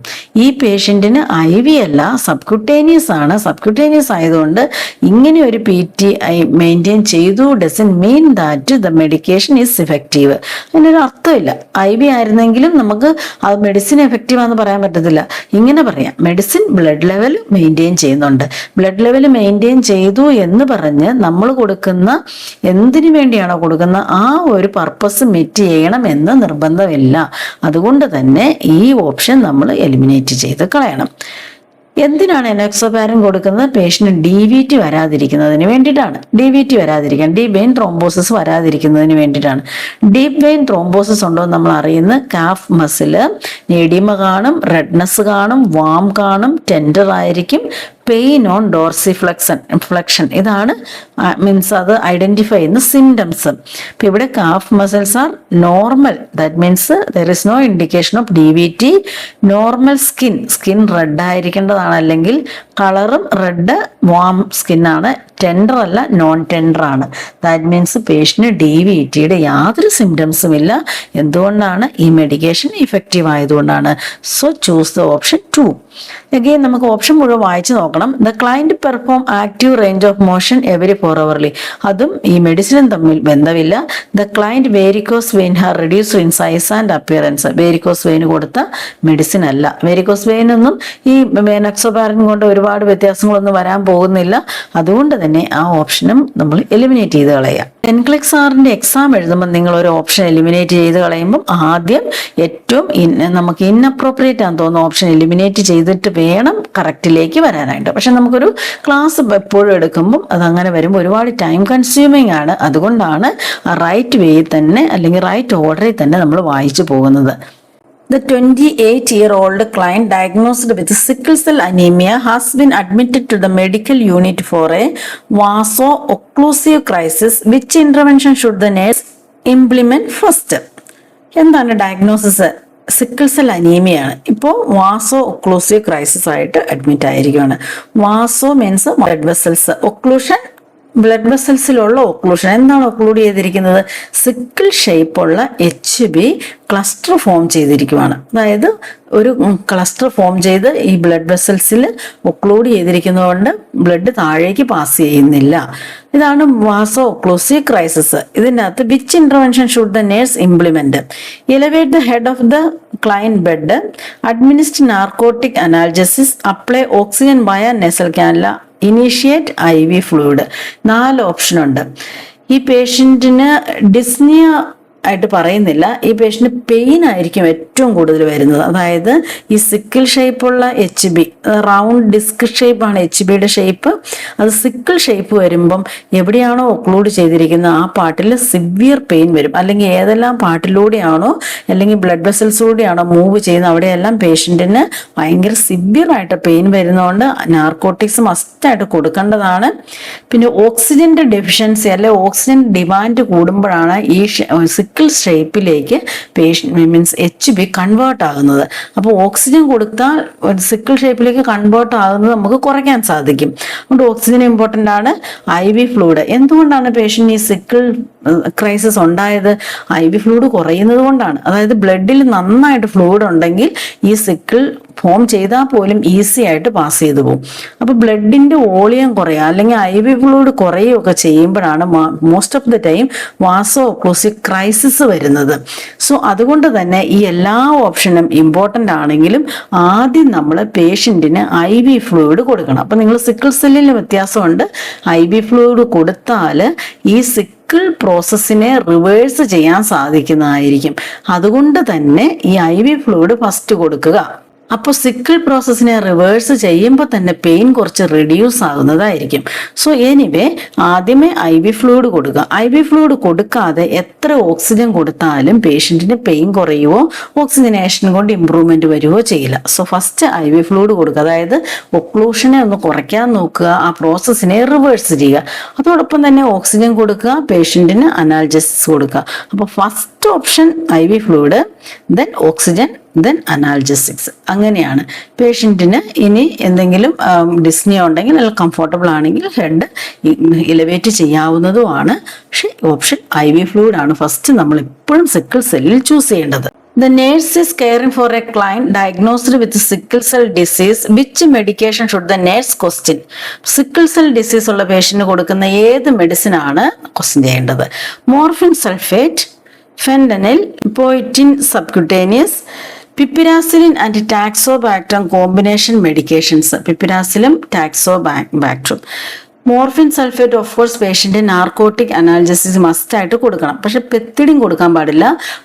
ഈ പേഷ്യൻറ്റിന് IV അല്ല, സബ്ക്യൂട്ടേനിയസ് ആണ്. സബ്ക്യൂട്ടേനിയസ് ആയതുകൊണ്ട് ഇങ്ങനെ ഒരു PTI മെയിൻറ്റെയിൻ ചെയ്തു doesn't mean that the medication is effective. അതിനൊരു അർത്ഥമില്ല. IV ആയിരുന്നെങ്കിലും നമുക്ക് അത് മെഡിസിൻ എഫക്റ്റീവ് ആണെന്ന് പറയാൻ പറ്റത്തില്ല. ഇങ്ങനെ പറയാം, മെഡിസിൻ ബ്ലഡ് ലെവൽ മെയിൻറ്റെയിൻ ചെയ്യുന്നുണ്ട്. ബ്ലഡ് ലെവൽ ലെവൽ മെയിൻറ്റെയിൻ ചെയ്തു എന്ന് പറഞ്ഞ് നമ്മൾ കൊടുക്കുന്ന എന്തിനു വേണ്ടിയാണോ കൊടുക്കുന്ന ആ ഒരു പർപ്പസ് മെറ്റ് ചെയ്യണം എന്ന് നിർബന്ധമില്ല. അതുകൊണ്ട് തന്നെ ഈ ഓപ്ഷൻ നമ്മൾ എലിമിനേറ്റ് ചെയ്ത് കളയണം. എന്തിനാണ് എനോക്സോപാരൻ കൊടുക്കുന്നത്? പേഷ്യന്റ് DVT വരാതിരിക്കുന്നതിന് വേണ്ടിയിട്ടാണ്. DVT വരാതിരിക്കാൻ, ഡീപ് വെയിൻ ത്രോംബോസിസ് വരാതിരിക്കുന്നതിന് വേണ്ടിയിട്ടാണ്. ഡീപ് വെയിൻ ത്രോംബോസിസ് ഉണ്ടോ എന്ന് നമ്മൾ അറിയുന്ന കാഫ് മസില് എഡിമ കാണും, റെഡ്നെസ് കാണും, വാം കാണും, ടെൻഡർ ആയിരിക്കും, പെയിൻ ഓൺ ഡോർസിഫ്ലക്ഷൻ ഇതാണ് മീൻസ് അത് ഐഡന്റിഫൈ ചെയ്യുന്ന സിംറ്റംസ്. ഇപ്പൊ ഇവിടെ calf muscles are normal, that means there is no indication of DVT. Normal skin red ആയിരിക്കേണ്ടതാണ്, അല്ലെങ്കിൽ കളറും റെഡ്, വാം സ്കിന്നാണ്, ടെൻഡർ അല്ല, നോൺ ടെൻഡർ ആണ്. ദാറ്റ് മീൻസ് പേഷ്യന്റ് DVTയുടെ യാതൊരു സിംറ്റംസും ഇല്ല. എന്തുകൊണ്ടാണ്? ഈ മെഡിക്കേഷൻ ഇഫക്റ്റീവ് ആയതുകൊണ്ടാണ്. So choose the option 2. Again നമുക്ക് ഓപ്ഷൻ മുഴുവൻ വായിച്ചു നോക്കണം. The client perform active range of motion every 4 hourly. അതും ഈ മെഡിസിനും തമ്മിൽ ബന്ധമില്ല. The client varicose vein have reduce in size and appearance. Varicose vein കൊടുത്ത മെഡിസിൻ അല്ല. വേരിക്കോസ് വെയിൻ ഒന്നും ഈ എനോക്സോപാരൻ കൊണ്ട് ഒരുപാട് വ്യത്യാസങ്ങളൊന്നും വരാൻ പോകുന്നില്ല. അതുകൊണ്ട് തന്നെ ആ ഓപ്ഷനും നമ്മൾ എലിമിനേറ്റ് ചെയ്ത് കളയാം. NCLEX ആറിന്റെ എക്സാം എഴുതുമ്പോൾ നിങ്ങൾ ഒരു ഓപ്ഷൻ എലിമിനേറ്റ് ചെയ്ത് കളയുമ്പോൾ ആദ്യം ഏറ്റവും നമുക്ക് ഇൻഅപ്രോപ്രിയേറ്റ് ആണെന്ന് തോന്നുന്ന ഓപ്ഷൻ എലിമിനേറ്റ് ചെയ്തിട്ട് വേണം കറക്റ്റിലേക്ക് വരാനായിട്ട്. പക്ഷെ നമുക്കൊരു ക്ലാസ് എപ്പോഴും എടുക്കുമ്പോൾ അതങ്ങനെ വരുമ്പോൾ ഒരുപാട് ടൈം കൺസ്യൂമിങ് ആണ്. അതുകൊണ്ടാണ് റൈറ്റ് വേയിൽ തന്നെ അല്ലെങ്കിൽ റൈറ്റ് ഓർഡറിൽ തന്നെ നമ്മൾ വായിച്ചു പോകുന്നത്. The 28-year-old client diagnosed with sickle cell anemia has been admitted to the medical unit for a vaso-occlusive crisis. Which intervention should the nurse implement first? എന്താണ് ഡയഗ്നോസിസ്? സിക്കിൾ സെൽ അനീമിയാണ്. ഇപ്പോൾ വാസോ ഒക്ലൂസീവ് ക്രൈസിസ് ആയിട്ട് admit ആയിരിക്കുകയാണ്. Vaso means blood vessels, occlusion blood വെസൽസിലുള്ള occlusion. എന്താണ് occlude ചെയ്തിരിക്കുന്നത്? Sickle ഷേപ്പുള്ള HB cluster form ചെയ്തിരിക്കുകയാണ്. അതായത് ഒരു ക്ലസ്റ്റർ ഫോം ചെയ്ത് ഈ ബ്ലഡ് വെസൽസിൽ ഒക്ലൂഡ് ചെയ്തിരിക്കുന്നതുകൊണ്ട് ബ്ലഡ് താഴേക്ക് പാസ് ചെയ്യുന്നില്ല. ഇതാണ് വാസോ ഒക്ലൂസീവ് ക്രൈസിസ്. ഇതിൻ്റെ അകത്ത് which intervention should the nurse implement? Elevate the head of the client bed, administer narcotic analgesics, apply oxygen വയ nasal cannula, initiate IV fluid. 4 option ഉണ്ട്. ഈ പേഷ്യന്റിന് ഡിസ്നിയ ആയിട്ട് പറയുന്നില്ല. ഈ പേഷ്യന്റ് പെയിൻ ആയിരിക്കും ഏറ്റവും കൂടുതൽ വരുന്നത്. അതായത് ഈ സിക്കിൾ ഷേപ്പുള്ള HB, റൗണ്ട് ഡിസ്ക് ഷേപ്പാണ് HBയുടെ ഷേപ്പ്. അത് സിക്കിൾ ഷേപ്പ് വരുമ്പം എവിടെയാണോ ഒക്ലൂഡ് ചെയ്തിരിക്കുന്നത് ആ പാർട്ടിൽ സിവിയർ പെയിൻ വരും. അല്ലെങ്കിൽ ഏതെല്ലാം പാർട്ടിലൂടെയാണോ അല്ലെങ്കിൽ ബ്ലഡ് വെസൽസിലൂടെയാണോ മൂവ് ചെയ്യുന്നത് അവിടെയെല്ലാം പേഷ്യന്റിന് ഭയങ്കര സിവിയർ ആയിട്ട് പെയിൻ വരുന്നതുകൊണ്ട് നാർക്കോട്ടിക്സ് മസ്റ്റായിട്ട് കൊടുക്കേണ്ടതാണ്. പിന്നെ ഓക്സിജന്റെ ഡെഫിഷ്യൻസി അല്ലെ ഓക്സിജൻ ഡിമാൻഡ് കൂടുമ്പോഴാണ് ഈ സിക്കിൾ ഷേപ്പിലേക്ക് പേഷ്യന്റ് മീൻസ് HB കൺവേർട്ട് ആകുന്നത്. അപ്പോൾ ഓക്സിജൻ കൊടുത്താൽ സിക്കിൾ ഷേപ്പിലേക്ക് കൺവേർട്ട് ആകുന്നത് നമുക്ക് കുറയ്ക്കാൻ സാധിക്കും. അതുകൊണ്ട് ഓക്സിജൻ ഇമ്പോർട്ടൻ്റ് ആണ്. IV fluid. എന്തുകൊണ്ടാണ് പേഷ്യന്റ് ഈ സിക്കിൾ ക്രൈസിസ് ഉണ്ടായത്? IV ഫ്ലൂയിഡ് കുറയുന്നത് കൊണ്ടാണ്. അതായത് ബ്ലഡിൽ നന്നായിട്ട് ഫ്ലൂയിഡ് ഉണ്ടെങ്കിൽ ഈ സിക്കിൾ ഫോം ചെയ്താൽ പോലും ഈസി ആയിട്ട് പാസ് ചെയ്തു പോകും. അപ്പൊ ബ്ലഡിന്റെ വോളിയം കുറയുക അല്ലെങ്കിൽ IV ഫ്ലൂയിഡ് കുറയുകയൊക്കെ ചെയ്യുമ്പോഴാണ് most of the time vaso occlusive crisis വരുന്നത്. സോ അതുകൊണ്ട് തന്നെ ഈ എല്ലാ ഓപ്ഷനും ഇമ്പോർട്ടൻ്റ് ആണെങ്കിലും ആദ്യം നമ്മൾ പേഷ്യന്റിന് IV ഫ്ലൂയിഡ് കൊടുക്കണം. അപ്പൊ നിങ്ങൾ സിക്കിൾ സെല്ലിന് വ്യത്യാസമുണ്ട്. IV ഫ്ലൂയിഡ് കൊടുത്താൽ ഈ സിക്കിൾ പ്രോസസ്സിനെ റിവേഴ്സ് ചെയ്യാൻ സാധിക്കുന്നതായിരിക്കും. അതുകൊണ്ട് തന്നെ ഈ IV ഫ്ലൂയിഡ് ഫസ്റ്റ് കൊടുക്കുക. അപ്പോൾ സിക്കിൾ പ്രോസസ്സിനെ റിവേഴ്സ് ചെയ്യുമ്പോൾ തന്നെ പെയിൻ കുറച്ച് റിഡ്യൂസ് ആകുന്നതായിരിക്കും. സോ എനിവേ ആദ്യമേ IV ഫ്ലൂയിഡ് കൊടുക്കുക. IV ഫ്ലൂയിഡ് കൊടുക്കാതെ എത്ര ഓക്സിജൻ കൊടുത്താലും പേഷ്യന്റിന് പെയിൻ കുറയുവോ ഓക്സിജനേഷൻ കൊണ്ട് ഇമ്പ്രൂവ്മെന്റ് വരുവോ ചെയ്യില്ല. സോ ഫസ്റ്റ് IV ഫ്ലൂയിഡ് കൊടുക്കുക. അതായത് ഒക്ലൂഷനെ ഒന്ന് കുറയ്ക്കാൻ നോക്കുക, ആ പ്രോസസ്സിനെ റിവേഴ്സ് ചെയ്യുക. അതോടൊപ്പം തന്നെ ഓക്സിജൻ കൊടുക്കുക, പേഷ്യന്റിന് അനാൽജസിസ് കൊടുക്കുക. അപ്പോൾ first option IV fluid, then oxygen, then analgesics. അങ്ങനെയാണ്. പേഷ്യന്റിന് ഇനി എന്തെങ്കിലും ഡിസ്നിയ ഉണ്ടെങ്കിൽ അല്ലെങ്കിൽ കംഫർട്ടബിൾ ആണെങ്കിൽ ഹെഡ് എലിവേറ്റ് ചെയ്യാവുന്നതുമാണ്. പക്ഷെ ഓപ്ഷൻ IV ഫ്ലൂയിഡ് ആണ് ഫസ്റ്റ് നമ്മൾ എപ്പോഴും സിക്കിൾ സെല്ലിൽ ചൂസ് ചെയ്യേണ്ടത്. The nurse is caring for a client diagnosed with sickle cell disease. Which medication should the nurse question? Sickle cell disease ഉള്ള പേഷ്യന്റ് കൊടുക്കുന്ന ഏത് മെഡിസിൻ ആണ് ക്വസ്റ്റ്യൻ ചെയ്യേണ്ടത്? Morphine sulphate, fentanyl, epoetin subcutaneous, piperacillin and ടാക്സോബാക്ടറും combination medications. പിപ്പിരാസിലും ടാക്സോബാക്ടറും. Morphine sulphate of course patient narcotic analgesics must ആയിട്ട് കൊടുക്കണം. പക്ഷെ പെത്തിഡിൻ കൊടുക്കാൻ പാടില്ല,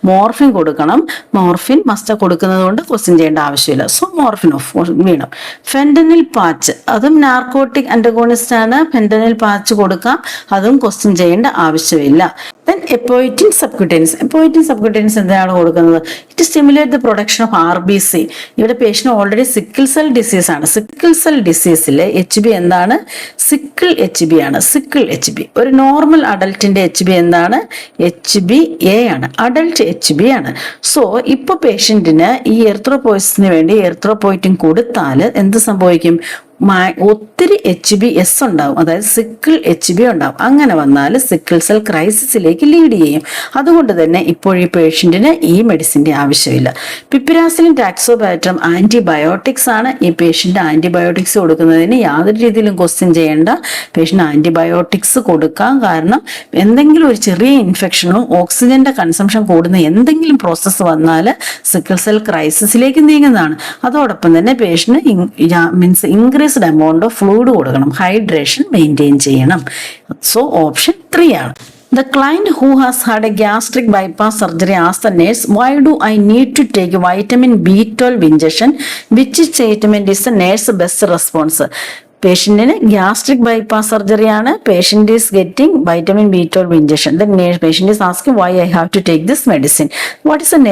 മോർഫിൻ കൊടുക്കണം. മോർഫിൻ മസ്റ്റ് കൊടുക്കുന്നത് കൊണ്ട് ക്വസ്റ്റ്യൻ ചെയ്യേണ്ട ആവശ്യമില്ല. സോ മോർഫിൻ ഓഫ് കോഴ്സ് വേണം. ഫെന്റനിൽ പാച്ച്, അതും നാർക്കോട്ടിക് അന്റഗോണിസ്റ്റ് ആണ്. ഫെന്റനിൽ പാച്ച് കൊടുക്കാം, അതും ക്വസ്റ്റ്യൻ ചെയ്യേണ്ട ആവശ്യമില്ല. Then epoetin subcutaneous. Epoetin subcutaneous എന്താണ് കൊടുക്കുന്നത്? It stimulate the production of RBC. ഇവിടെ patient already sickle cell disease ആണ്. സിക്കിൾ സെൽ ഡിസീസിലെ HB എന്താണ്? സിക്കിൾ HB ആണ്. Sickle HB. ഒരു നോർമൽ അഡൽട്ടിന്റെ HB എന്താണ്? HbA ആണ്. അഡൽട്ട് HB ആണ്. സോ ഇപ്പൊ പേഷ്യന്റിന് ഈ എറിത്രോപോയിസിന് വേണ്ടി എറിത്രോപോയിറ്റിൻ കൊടുത്താൽ എന്ത് സംഭവിക്കും? ഒത്തിരി HbS ഉണ്ടാവും, അതായത് സിക്കിൾ HB ഉണ്ടാവും. അങ്ങനെ വന്നാൽ സിക്കിൾ സെൽ ക്രൈസിസിലേക്ക് ലീഡ് ചെയ്യും. അതുകൊണ്ട് തന്നെ ഇപ്പോൾ ഈ പേഷ്യന്റിന് ഈ മെഡിസിന്റെ ആവശ്യമില്ല. പിപ്പിരാസിലിൻ ടാക്സോബാക്ടറും ആന്റിബയോട്ടിക്സ് ആണ്. ഈ പേഷ്യന്റ് ആന്റിബയോട്ടിക്സ് കൊടുക്കുന്നതിന് യാതൊരു രീതിയിലും ക്വസ്റ്റ്യൻ ചെയ്യേണ്ട. പേഷ്യന്റ് ആന്റിബയോട്ടിക്സ് കൊടുക്കാം, കാരണം എന്തെങ്കിലും ഒരു ചെറിയ ഇൻഫെക്ഷനോ ഓക്സിജന്റെ കൺസംഷൻ കൂടുന്ന എന്തെങ്കിലും പ്രോസസ്സ് വന്നാൽ സിക്കിൾ സെൽ ക്രൈസിസിലേക്ക് നീങ്ങുന്നതാണ്. അതോടൊപ്പം തന്നെ patient increased amount of fluid കൊടുക്കണം, ഹൈഡ്രേഷൻ മെയിൻറ്റെയിൻ ചെയ്യണം. സോ ഓപ്ഷൻ 3 ആണ്. The client who has had a gastric bypass surgery asked the nurse, why do I need to take vitamin B12 injection? Which statement is the nurse best response? പേഷ്യന്റിന് gastric bypass surgery ആണ്. Patient is getting vitamin B12 injection. The patient is asking why I have to take this medicine. What is the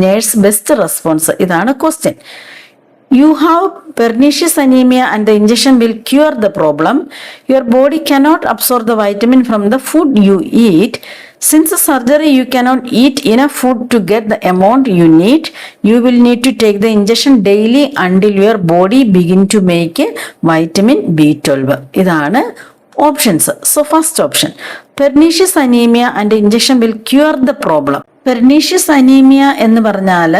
nurse best response? ഇതാണ് question. You have pernicious anemia and the injection will cure the problem. Your body cannot absorb the vitamin from the food you eat. Since the surgery you cannot eat enough food to get the amount you need. You will need to take the injection daily until your body begin to make vitamin B12. ഇതാണ് options. So first option, pernicious anaemia and injection will cure the problem. Pernicious anaemia എന്ന് പറഞ്ഞാൽ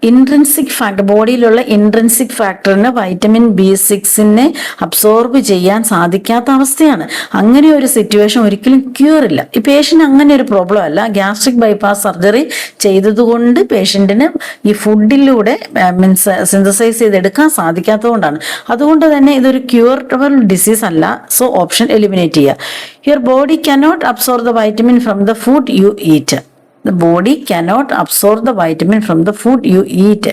intrinsic factor, ബോഡിയിലുള്ള intrinsic ഫാക്ടറിന് vitamin B6 absorb ചെയ്യാൻ സാധിക്കാത്ത അവസ്ഥയാണ്. അങ്ങനെ ഒരു സിറ്റുവേഷൻ ഒരിക്കലും ക്യൂർ ഇല്ല. ഈ പേഷ്യന്റ് അങ്ങനെ ഒരു പ്രോബ്ലം അല്ല. ഗ്യാസ്ട്രിക് ബൈപ്പാസ് സർജറി ചെയ്തതുകൊണ്ട് പേഷ്യന്റിന് ഈ ഫുഡിലൂടെ സിന്തസൈസ് ചെയ്തെടുക്കാൻ സാധിക്കാത്തതുകൊണ്ടാണ്. അതുകൊണ്ട് തന്നെ ഇതൊരു ക്യൂറബിൾ ഡിസീസ് അല്ല. സോ ഓപ്ഷൻ എലിമിനേറ്റ് ചെയ്യുക. Your body cannot absorb the vitamin from the food you eat. The body cannot absorb the vitamin from the food you eat.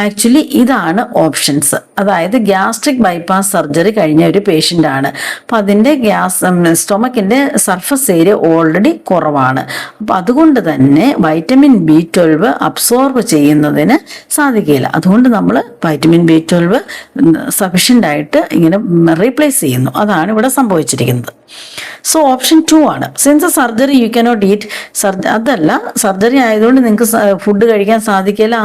Actually ഇതാണ് options. അതായത് ഗ്യാസ്ട്രിക് ബൈപ്പാസ് സർജറി കഴിഞ്ഞ ഒരു patient ആണ്. അപ്പം അതിൻ്റെ സ്റ്റൊമക്കിൻ്റെ surface area already കുറവാണ്. അപ്പം അതുകൊണ്ട് തന്നെ vitamin B12 അബ്സോർബ് ചെയ്യുന്നതിന് സാധിക്കില്ല. അതുകൊണ്ട് നമ്മൾ vitamin B12 സഫീഷ്യൻ്റ് ആയിട്ട് ഇങ്ങനെ റീപ്ലേസ് ചെയ്യുന്നു. അതാണ് ഇവിടെ സംഭവിച്ചിരിക്കുന്നത്. സോ ഓപ്ഷൻ 2 ആണ്. Since surgery you cannot eat, അതല്ല, സർജറി ആയതുകൊണ്ട് നിങ്ങൾക്ക് ഫുഡ് കഴിക്കാൻ സാധിക്കില്ല,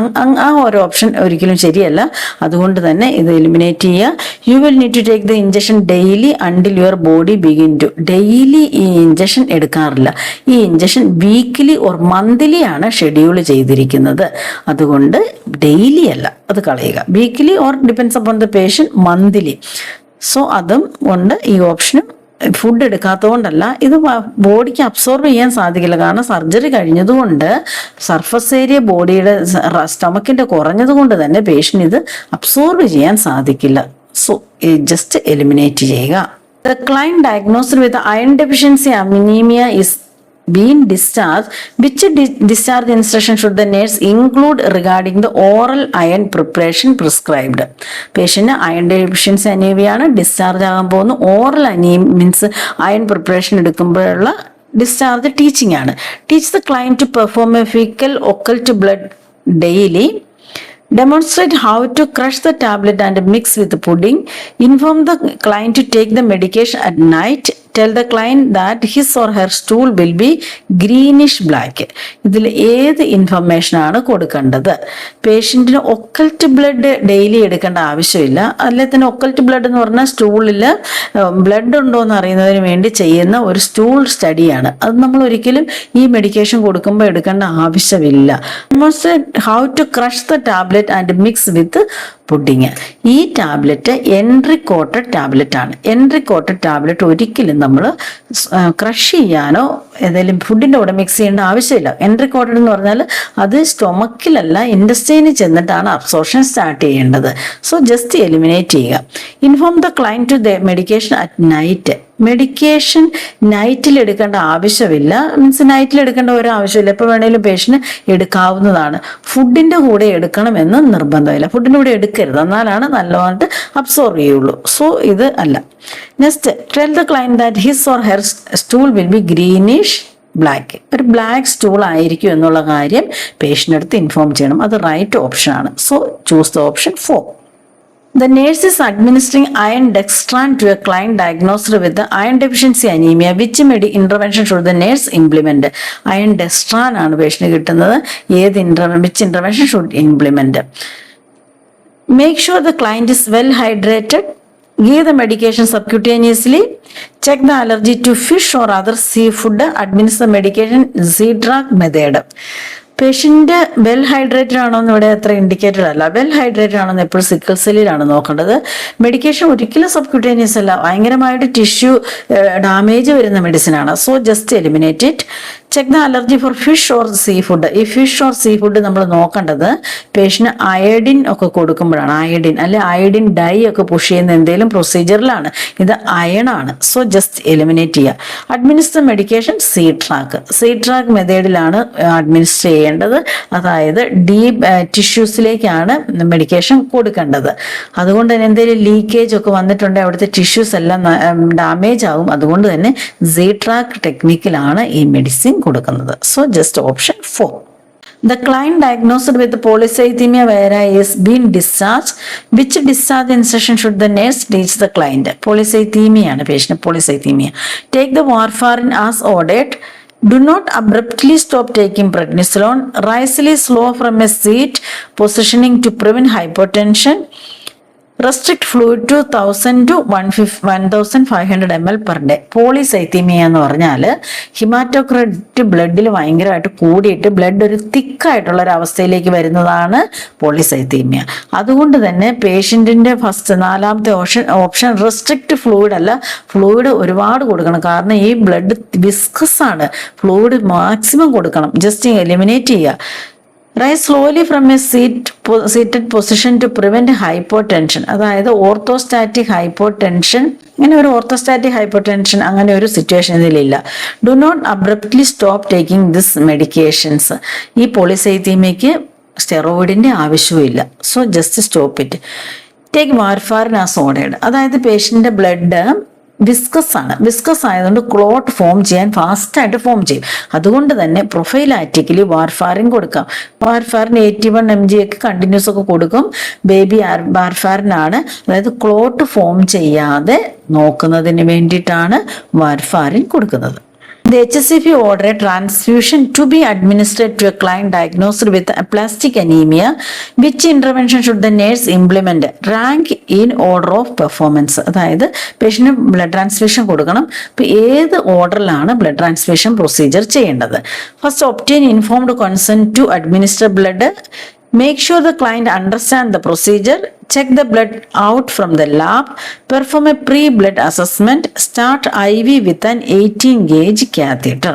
ആ ഒരു ഓപ്ഷൻ ഒരിക്കലും ശരിയല്ല. അതുകൊണ്ട് തന്നെ ഇത് എലിമിനേറ്റ് ചെയ്യുക. You will need to take the injection daily until your body begin to. Daily ഈ ഇഞ്ചക്ഷൻ എടുക്കാറില്ല. ഈ ഇഞ്ചക്ഷൻ വീക്ക്ലി ഓർ മന്ത്ലി ആണ് ഷെഡ്യൂൾ ചെയ്തിരിക്കുന്നത്. അതുകൊണ്ട് ഡെയിലി അല്ല, അത് കളയുക. Weekly or depends upon the patient monthly. So അതും കൊണ്ട് ഈ ഓപ്ഷനും ഫുഡ് എടുക്കാത്തതുകൊണ്ടല്ല, ഇത് ബോഡിക്ക് അബ്സോർബ് ചെയ്യാൻ സാധിക്കില്ല. കാരണം സർജറി കഴിഞ്ഞതുകൊണ്ട് സർഫസ് ഏരിയ ബോഡിയുടെ സ്റ്റൊമക്കിന്റെ കുറഞ്ഞത് കൊണ്ട് തന്നെ പേഷ്യന്റ് ഇത് അബ്സോർബ് ചെയ്യാൻ സാധിക്കില്ല. സോ ജസ്റ്റ് എലിമിനേറ്റ് ചെയ്യുക. The client diagnosed with iron deficiency anemia is being discharged. Which discharge instruction should the nurse include regarding the oral iron preparation prescribed? Patient iron deficiency anemia ആണ്, discharge ആകാൻ പോകുന്നു. Oral anaemia means iron preparation എടുക്കുമ്പോഴുള്ള discharge teaching ആണ്. Teach the client to perform a faecal occult blood daily. Demonstrate how to crush the tablet and mix with pudding. Inform the client to take the medication at night. Tell the client that his or her stool will be greenish black. ഇതിൽ ഏത് information ആണ് കൊടുക്കേണ്ടത്? പേഷ്യന്റിന് occult blood daily എടുക്കേണ്ട ആവശ്യമില്ല. അല്ലെ തന്നെ occult blood എന്ന് പറഞ്ഞാൽ സ്റ്റൂളിൽ ബ്ലഡ് ഉണ്ടോ എന്ന് അറിയുന്നതിന് വേണ്ടി ചെയ്യുന്ന ഒരു സ്റ്റൂൾ സ്റ്റഡിയാണ്. അത് നമ്മൾ ഒരിക്കലും ഈ മെഡിക്കേഷൻ കൊടുക്കുമ്പോൾ എടുക്കേണ്ട ആവശ്യമില്ല. Demonstrate how to crush the tablet and mix with pudding. ഈ ടാബ്ലറ്റ് എൻട്രി കോട്ടഡ് ടാബ്ലറ്റ് ആണ്. എൻട്രി കോട്ടഡ് ടാബ്ലറ്റ് ഒരിക്കലും നമ്മൾ ക്രഷ് ചെയ്യാനോ ഏതെങ്കിലും ഫുഡിൻ്റെ കൂടെ മിക്സ് ചെയ്യേണ്ട ആവശ്യമില്ല. എൻട്രി കോട്ടഡ് എന്ന് പറഞ്ഞാൽ അത് സ്റ്റൊമക്കിലല്ല ഇൻഡസ്റ്റൈനിൽ ചെന്നിട്ടാണ് അബ്സോർപ്ഷൻ സ്റ്റാർട്ട് ചെയ്യേണ്ടത്. സോ ജസ്റ്റ് എലിമിനേറ്റ് ചെയ്യുക. Inform the client to the medication at night. Medication നൈറ്റിൽ എടുക്കേണ്ട ആവശ്യമില്ല, മീൻസ് നൈറ്റിൽ എടുക്കേണ്ട ഒരു ആവശ്യമില്ല, എപ്പോൾ വേണേലും പേഷ്യന് എടുക്കാവുന്നതാണ്. ഫുഡിൻ്റെ കൂടെ എടുക്കണമെന്ന് നിർബന്ധമില്ല. ഫുഡിൻ്റെ കൂടെ എടുക്കരുത്, എന്നാലാണ് നല്ലതായിട്ട് അബ്സോർവ് ചെയ്യുള്ളൂ. സോ ഇത് അല്ല. Next, tell the client that his or her stool will be greenish black. ഒരു ബ്ലാക്ക് സ്റ്റൂൾ ആയിരിക്കും എന്നുള്ള കാര്യം പേഷ്യൻ്റെ അടുത്ത് ഇൻഫോം ചെയ്യണം. അത് റൈറ്റ് ഓപ്ഷൻ ആണ്. So choose the option 4. The nurse is administering iron dextran to a client diagnosed with the iron deficiency anemia. Which intervention should the nurse implement? Iron dextran ആണ് patient കിട്ടുന്നത്. which intervention should implement? Make sure the client is well hydrated. Give the medication subcutaneously. Check the allergy to fish or other seafood. Administer medication Z-drug method. Patient well hydrated ആണോ എന്ന് ഇവിടെ അത്ര indicated അല്ല. Well hydrated ആണെന്ന് എപ്പോഴും sickle സെല്ലിലാണ് നോക്കേണ്ടത്. Medication ഒരിക്കലും subcutaneous അല്ല, ഭയങ്കരമായിട്ട് ടിഷ്യൂ ഡാമേജ് വരുന്ന മെഡിസിൻ ആണ്. So just eliminate it. Check the allergy for fish or seafood. ഈ ഫിഷ് ഓർ സീ ഫുഡ് നമ്മൾ നോക്കേണ്ടത് പേഷ്യന് അയഡിൻ ഒക്കെ കൊടുക്കുമ്പോഴാണ്. അയഡിൻ അല്ലെ അയഡിൻ ഡൈ ഒക്കെ പുഷ് ചെയ്യുന്ന എന്തെങ്കിലും പ്രൊസീജിയറിലാണ്. ഇത് അയൺ ആണ്. സോ ജസ്റ്റ് എലിമിനേറ്റ് ചെയ്യുക. Administer medication Z-drug. Z-drug മെത്തേഡിലാണ് അഡ്മിനിസ്റ്റർ ചെയ്യേണ്ടത്. അതായത് ഡീപ്പ് ടിഷ്യൂസിലേക്കാണ് മെഡിക്കേഷൻ കൊടുക്കേണ്ടത്. അതുകൊണ്ട് തന്നെ എന്തെങ്കിലും ലീക്കേജ് ഒക്കെ വന്നിട്ടുണ്ടെങ്കിൽ അവിടുത്തെ ടിഷ്യൂസ് എല്ലാം ഡാമേജ് ആകും. അതുകൊണ്ട് തന്നെ Z-drug ടെക്നിക്കിലാണ് ഈ മെഡിസിൻ കൊടുക്കുന്നത്. So just option 4. The client diagnosed with polycythemia vera is being discharged. Which discharge instruction should the nurse teach the client? Polycythemia ആണ് patient. Polycythemia. Take the warfarin as ordered. Do not abruptly stop taking prednisolone. Rise slow from a seat positioning to prevent hypotension. Restrict fluid to 1000 to 1500 ml per day. Polycythaemia എന്ന് പറഞ്ഞാൽ ഹിമാറ്റോക്രിറ്റ് ബ്ലഡിൽ ഭയങ്കരമായിട്ട് കൂടിയിട്ട് blood ഒരു തിക്കായിട്ടുള്ള ഒരു അവസ്ഥയിലേക്ക് വരുന്നതാണ് പോളിസൈത്തീമിയ. അതുകൊണ്ട് തന്നെ പേഷ്യൻറ്റിൻ്റെ ഫസ്റ്റ് 4ാമത്തെ ഓപ്ഷൻ റെസ്ട്രിക്റ്റ് ഫ്ലൂയിഡ് അല്ല, ഫ്ലൂയിഡ് ഒരുപാട് കൊടുക്കണം. കാരണം ഈ ബ്ലഡ് വിസ്കസ് ആണ്, ഫ്ലൂയിഡ് മാക്സിമം കൊടുക്കണം. ജസ്റ്റ് എലിമിനേറ്റ് ചെയ്യുക. Rise slowly from a seated position to prevent hypotension. അതായത് ഓർത്തോസ്റ്റാറ്റിക് ഹൈപ്പോടെൻഷൻ, ഇങ്ങനെ ഒരു ഓർത്തോസ്റ്റാറ്റിക് ഹൈപ്പോടെൻഷൻ അങ്ങനെ ഒരു സിറ്റുവേഷൻ ഇതിലില്ല. Do not abruptly stop taking this medications. ഈ പോളിസൈത്തീമിയയ്ക്ക് സ്റ്റെറോയിഡിന്റെ ആവശ്യമില്ല. So just stop it. Take warfarin as ordered. അതായത് പേഷ്യന്റിന്റെ ബ്ലഡ് വിസ്കസ് ആണ്. വിസ്കസ് ആയതുകൊണ്ട് ക്ലോട്ട് ഫോം ചെയ്യാൻ ഫാസ്റ്റായിട്ട് ഫോം ചെയ്യും. അതുകൊണ്ട് തന്നെ പ്രൊഫൈലാറ്റിക്കലി വാർഫാറിൻ കൊടുക്കാം. വാർഫാറിൻ 81 mg ഒക്കെ കണ്ടിന്യൂസ് ഒക്കെ കൊടുക്കും. ബേബി വാർഫാറിൻ ആണ്. അതായത് ക്ലോട്ട് ഫോം ചെയ്യാതെ നോക്കുന്നതിന് വേണ്ടിയിട്ടാണ് വാർഫാറിൻ കൊടുക്കുന്നത്. The HCP order a transfusion to be administered to a client diagnosed with aplastic anemia. Which intervention should the nurse implement? Rank in order of performance. അതായത് patient blood transfusion കൊടുക്കണം. അപ്പോൾ ഏത് ഓർഡറിലാണ് blood transfusion procedure ചെയ്യേണ്ടത്? First, obtain informed consent to administer blood. Make sure the client understands the procedure. Check the blood out from the lab. Perform a pre-blood assessment. Start IV with an 18 gauge catheter.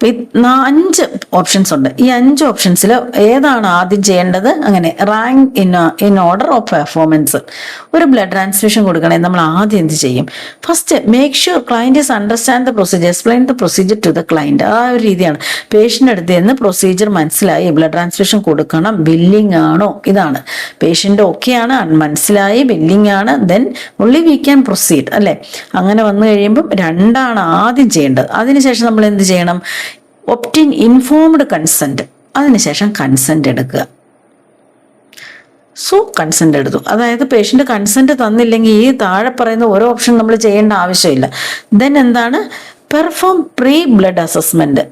5 options ഉണ്ട്. ഈ 5 ഓപ്ഷൻസിൽ ഏതാണ് ആദ്യം ചെയ്യേണ്ടത്? അങ്ങനെ rank in order of performance. ഒരു blood transfusion കൊടുക്കണമെങ്കിൽ നമ്മൾ ആദ്യം എന്ത് ചെയ്യും? First, make sure client is understand the procedure. Explain the procedure to the client. ആ ഒരു രീതിയാണ്. പേഷ്യൻ്റ് അടുത്ത് നിന്ന് പ്രൊസീജിയർ മനസ്സിലായി, ബ്ലഡ് ട്രാൻസ്ഫ്യൂഷൻ കൊടുക്കണം, ബില്ലിംഗ് ആണോ, ഇതാണ് പേഷ്യൻ്റ് ഓക്കെയാണ്, മനസ്സിലായി, ബില്ലിംഗ് ആണ്, then only we can proceed അല്ലേ. അങ്ങനെ വന്നു കഴിയുമ്പം 2 ആദ്യം ചെയ്യേണ്ടത്. അതിനുശേഷം നമ്മൾ എന്ത് ചെയ്യണം? ഒപ്റ്റിൻ ഇൻഫോംഡ് കൺസെന്റ്. അതിനുശേഷം കൺസെന്റ് എടുക്കുക. സോ കൺസെന്റ് എടുത്തു. അതായത് പേഷ്യന്റ് കൺസെന്റ് തന്നില്ലെങ്കിൽ ഈ താഴെ പറയുന്ന ഓരോ ഓപ്ഷൻ നമ്മൾ ചെയ്യേണ്ട ആവശ്യമില്ല. ദെൻ എന്താണ്? Perform pre blood assessment.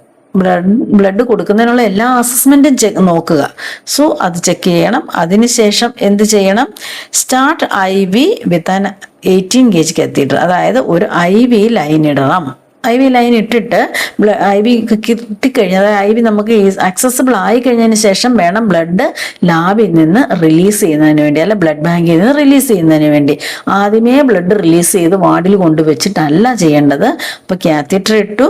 Blood കൊടുക്കുന്നതിനുള്ള എല്ലാ അസസ്മെന്റും നോക്കുക. സോ അത് ചെക്ക് ചെയ്യണം. അതിനുശേഷം എന്ത് ചെയ്യണം? Start IV with an 18 gauge catheter. അതായത് ഒരു IV ലൈൻ ഇടണം. IV ലൈൻ ഇട്ടിട്ട് IV കിട്ടിക്കഴിഞ്ഞാൽ, അതായത് IV നമുക്ക് ആക്സസിബിൾ ആയി കഴിഞ്ഞതിന് ശേഷം വേണം ബ്ലഡ് ലാബിൽ നിന്ന് റിലീസ് ചെയ്യുന്നതിന് വേണ്ടി, അല്ല ബ്ലഡ് ബാങ്കിൽ നിന്ന് റിലീസ് ചെയ്യുന്നതിന് വേണ്ടി. ആദ്യമേ ബ്ലഡ് റിലീസ് ചെയ്ത് വാർഡിൽ കൊണ്ടുവച്ചിട്ടല്ല ചെയ്യേണ്ടത്. അപ്പോൾ കാത്തീറ്റർ ഇട്ടു,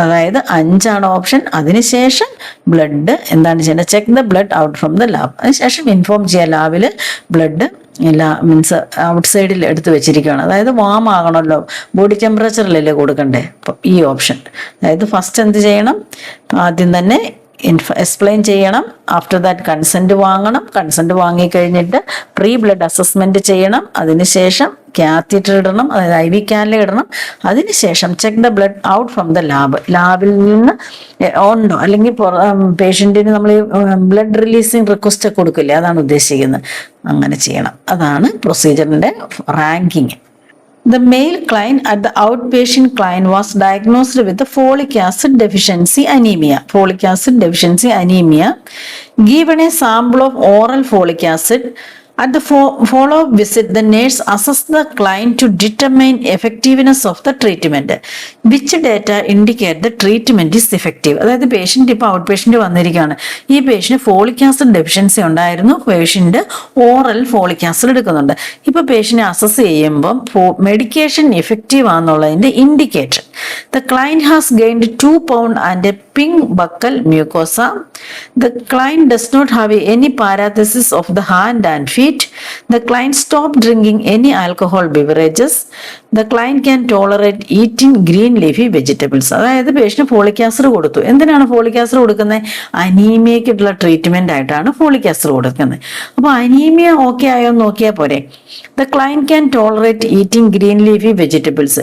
അതായത് 5 ഓപ്ഷൻ. അതിനുശേഷം ബ്ലഡ് എന്താണ് ചെയ്യേണ്ടത്? Check the blood out from the lab. അതിനുശേഷം ഇൻഫോം ചെയ്യാം ലാബിൽ ബ്ലഡ് മീൻസ് ഔട്ട് സൈഡിൽ എടുത്ത് വെച്ചിരിക്കുകയാണ്. അതായത് വാം ആകണമല്ലോ, ബോഡി ടെമ്പറേച്ചറിലല്ലേ കൊടുക്കണ്ടേ. അപ്പം ഈ ഓപ്ഷൻ, അതായത് ഫസ്റ്റ് എന്ത് ചെയ്യണം? ആദ്യം തന്നെ എക്സ്പ്ലെയിൻ ചെയ്യണം. ആഫ്റ്റർ ദാറ്റ് കൺസെന്റ് വാങ്ങണം. കൺസെന്റ് വാങ്ങിക്കഴിഞ്ഞിട്ട് പ്രീ ബ്ലഡ് അസസ്മെന്റ് ചെയ്യണം. അതിനുശേഷം കാത്തീറ്റർ ഇടണം, അതായത് IV ക്യാനിൽ ഇടണം. അതിനുശേഷം check the blood out from the lab. ലാബിൽ നിന്ന് ഉണ്ടോ, അല്ലെങ്കിൽ പേഷ്യൻറ്റിന് നമ്മൾ ബ്ലഡ് റിലീസിങ് റിക്വസ്റ്റ് കൊടുക്കില്ലേ, അതാണ് ഉദ്ദേശിക്കുന്നത്. അങ്ങനെ ചെയ്യണം. അതാണ് പ്രൊസീജിയറിന്റെ ranking. The male client at the outpatient client was diagnosed with the folic acid deficiency anemia. Folic acid deficiency anemia. Given a sample of oral folic acid. At the follow-up visit, the nurse assessed the client to determine effectiveness of the treatment. Which data indicate the treatment is effective? അതായത് patient ഇപ്പോൾ outpatient വന്നിരിക്കുകയാണ്. ഈ patient folic acid deficiency ഉണ്ടായിരുന്നു. Patient oral folic acid എടുക്കുന്നുണ്ട്. ഇപ്പോൾ patient assess ചെയ്യുമ്പം medication effective ആണെന്നുള്ളതിൻ്റെ indicator. The client has gained 2 pounds and a pink buccal mucosa. The client does not have any parathesis of the hand and feet. The client stopped drinking any alcohol beverages. The client can tolerate eating green leafy vegetables. അതായത് patient folic acid കൊടുത്തു. എന്തിനാണ് folic acid കൊടുക്കുന്നത്? അനീമിയക്കുള്ള treatment ആയിട്ടാണ് folic acid കൊടുക്കുന്നത്. അപ്പോൾ anaemia okay ആയോ എന്ന് നോക്കിയാൽ പോരെ. The client can tolerate eating green leafy vegetables.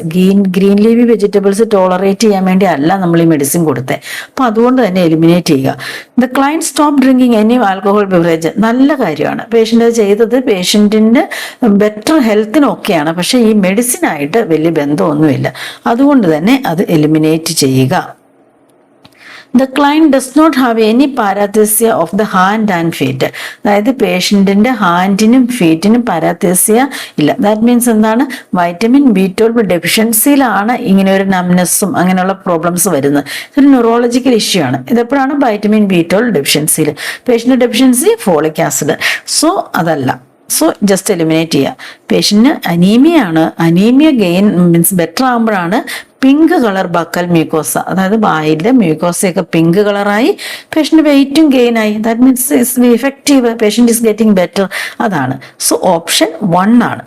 Green leafy vegetables tolerate ചെയ്യാൻ വേണ്ടി അല്ല നമ്മൾ ഈ മെഡിസിൻ കൊടുത്തത്. അപ്പോൾ അതുകൊണ്ട് തന്നെ എലിമിനേറ്റ് ചെയ്യുക. The client stopped drinking any alcohol beverage. നല്ല കാര്യമാണ്. പേഷ്യൻ്റ് ചെയ്തത് പേഷ്യൻറ്റിൻ്റെ ബെറ്റർ ഹെൽത്തിനൊക്കെയാണ്. പക്ഷേ ഈ മെഡിസിനായിട്ട് വലിയ ബന്ധമൊന്നുമില്ല. അതുകൊണ്ട് തന്നെ അത് എലിമിനേറ്റ് ചെയ്യുക. The client does not have any parathesia of the hand and feet. അതായത് പേഷ്യൻറ്റിൻ്റെ ഹാൻഡിനും ഫീറ്റിനും പാരാത്തേസിയ ഇല്ല. ദാറ്റ് മീൻസ് എന്താണ്? വൈറ്റമിൻ B12 ഡെഫിഷ്യൻസിയിലാണ് ഇങ്ങനെ ഒരു നംനെസ്സും അങ്ങനെയുള്ള പ്രോബ്ലംസ് വരുന്നത്. ഇതൊരു ന്യൂറോളജിക്കൽ ഇഷ്യൂ ആണ്. ഇതെപ്പോഴാണ്? വൈറ്റമിൻ B12 ഡെഫിഷ്യൻസിയിൽ. Patient deficiency folic acid. So അതല്ല. സോ ജസ്റ്റ് എലിമിനേറ്റ് ചെയ്യുക. പേഷ്യൻറ്റിന് അനീമിയാണ്. അനീമിയ ഗെയിൻ മീൻസ് ബെറ്റർ ആകുമ്പോഴാണ് പിങ്ക് കളർ ബക്കൽ മ്യൂക്കോസ, അതായത് വായിലെ മ്യൂക്കോസയൊക്കെ പിങ്ക് കളറായി, പേഷ്യൻ്റ് വെയിറ്റും ഗെയിൻ ആയി. That means is effective, patient is getting better. അതാണ്. സോ ഓപ്ഷൻ 1 ആണ്.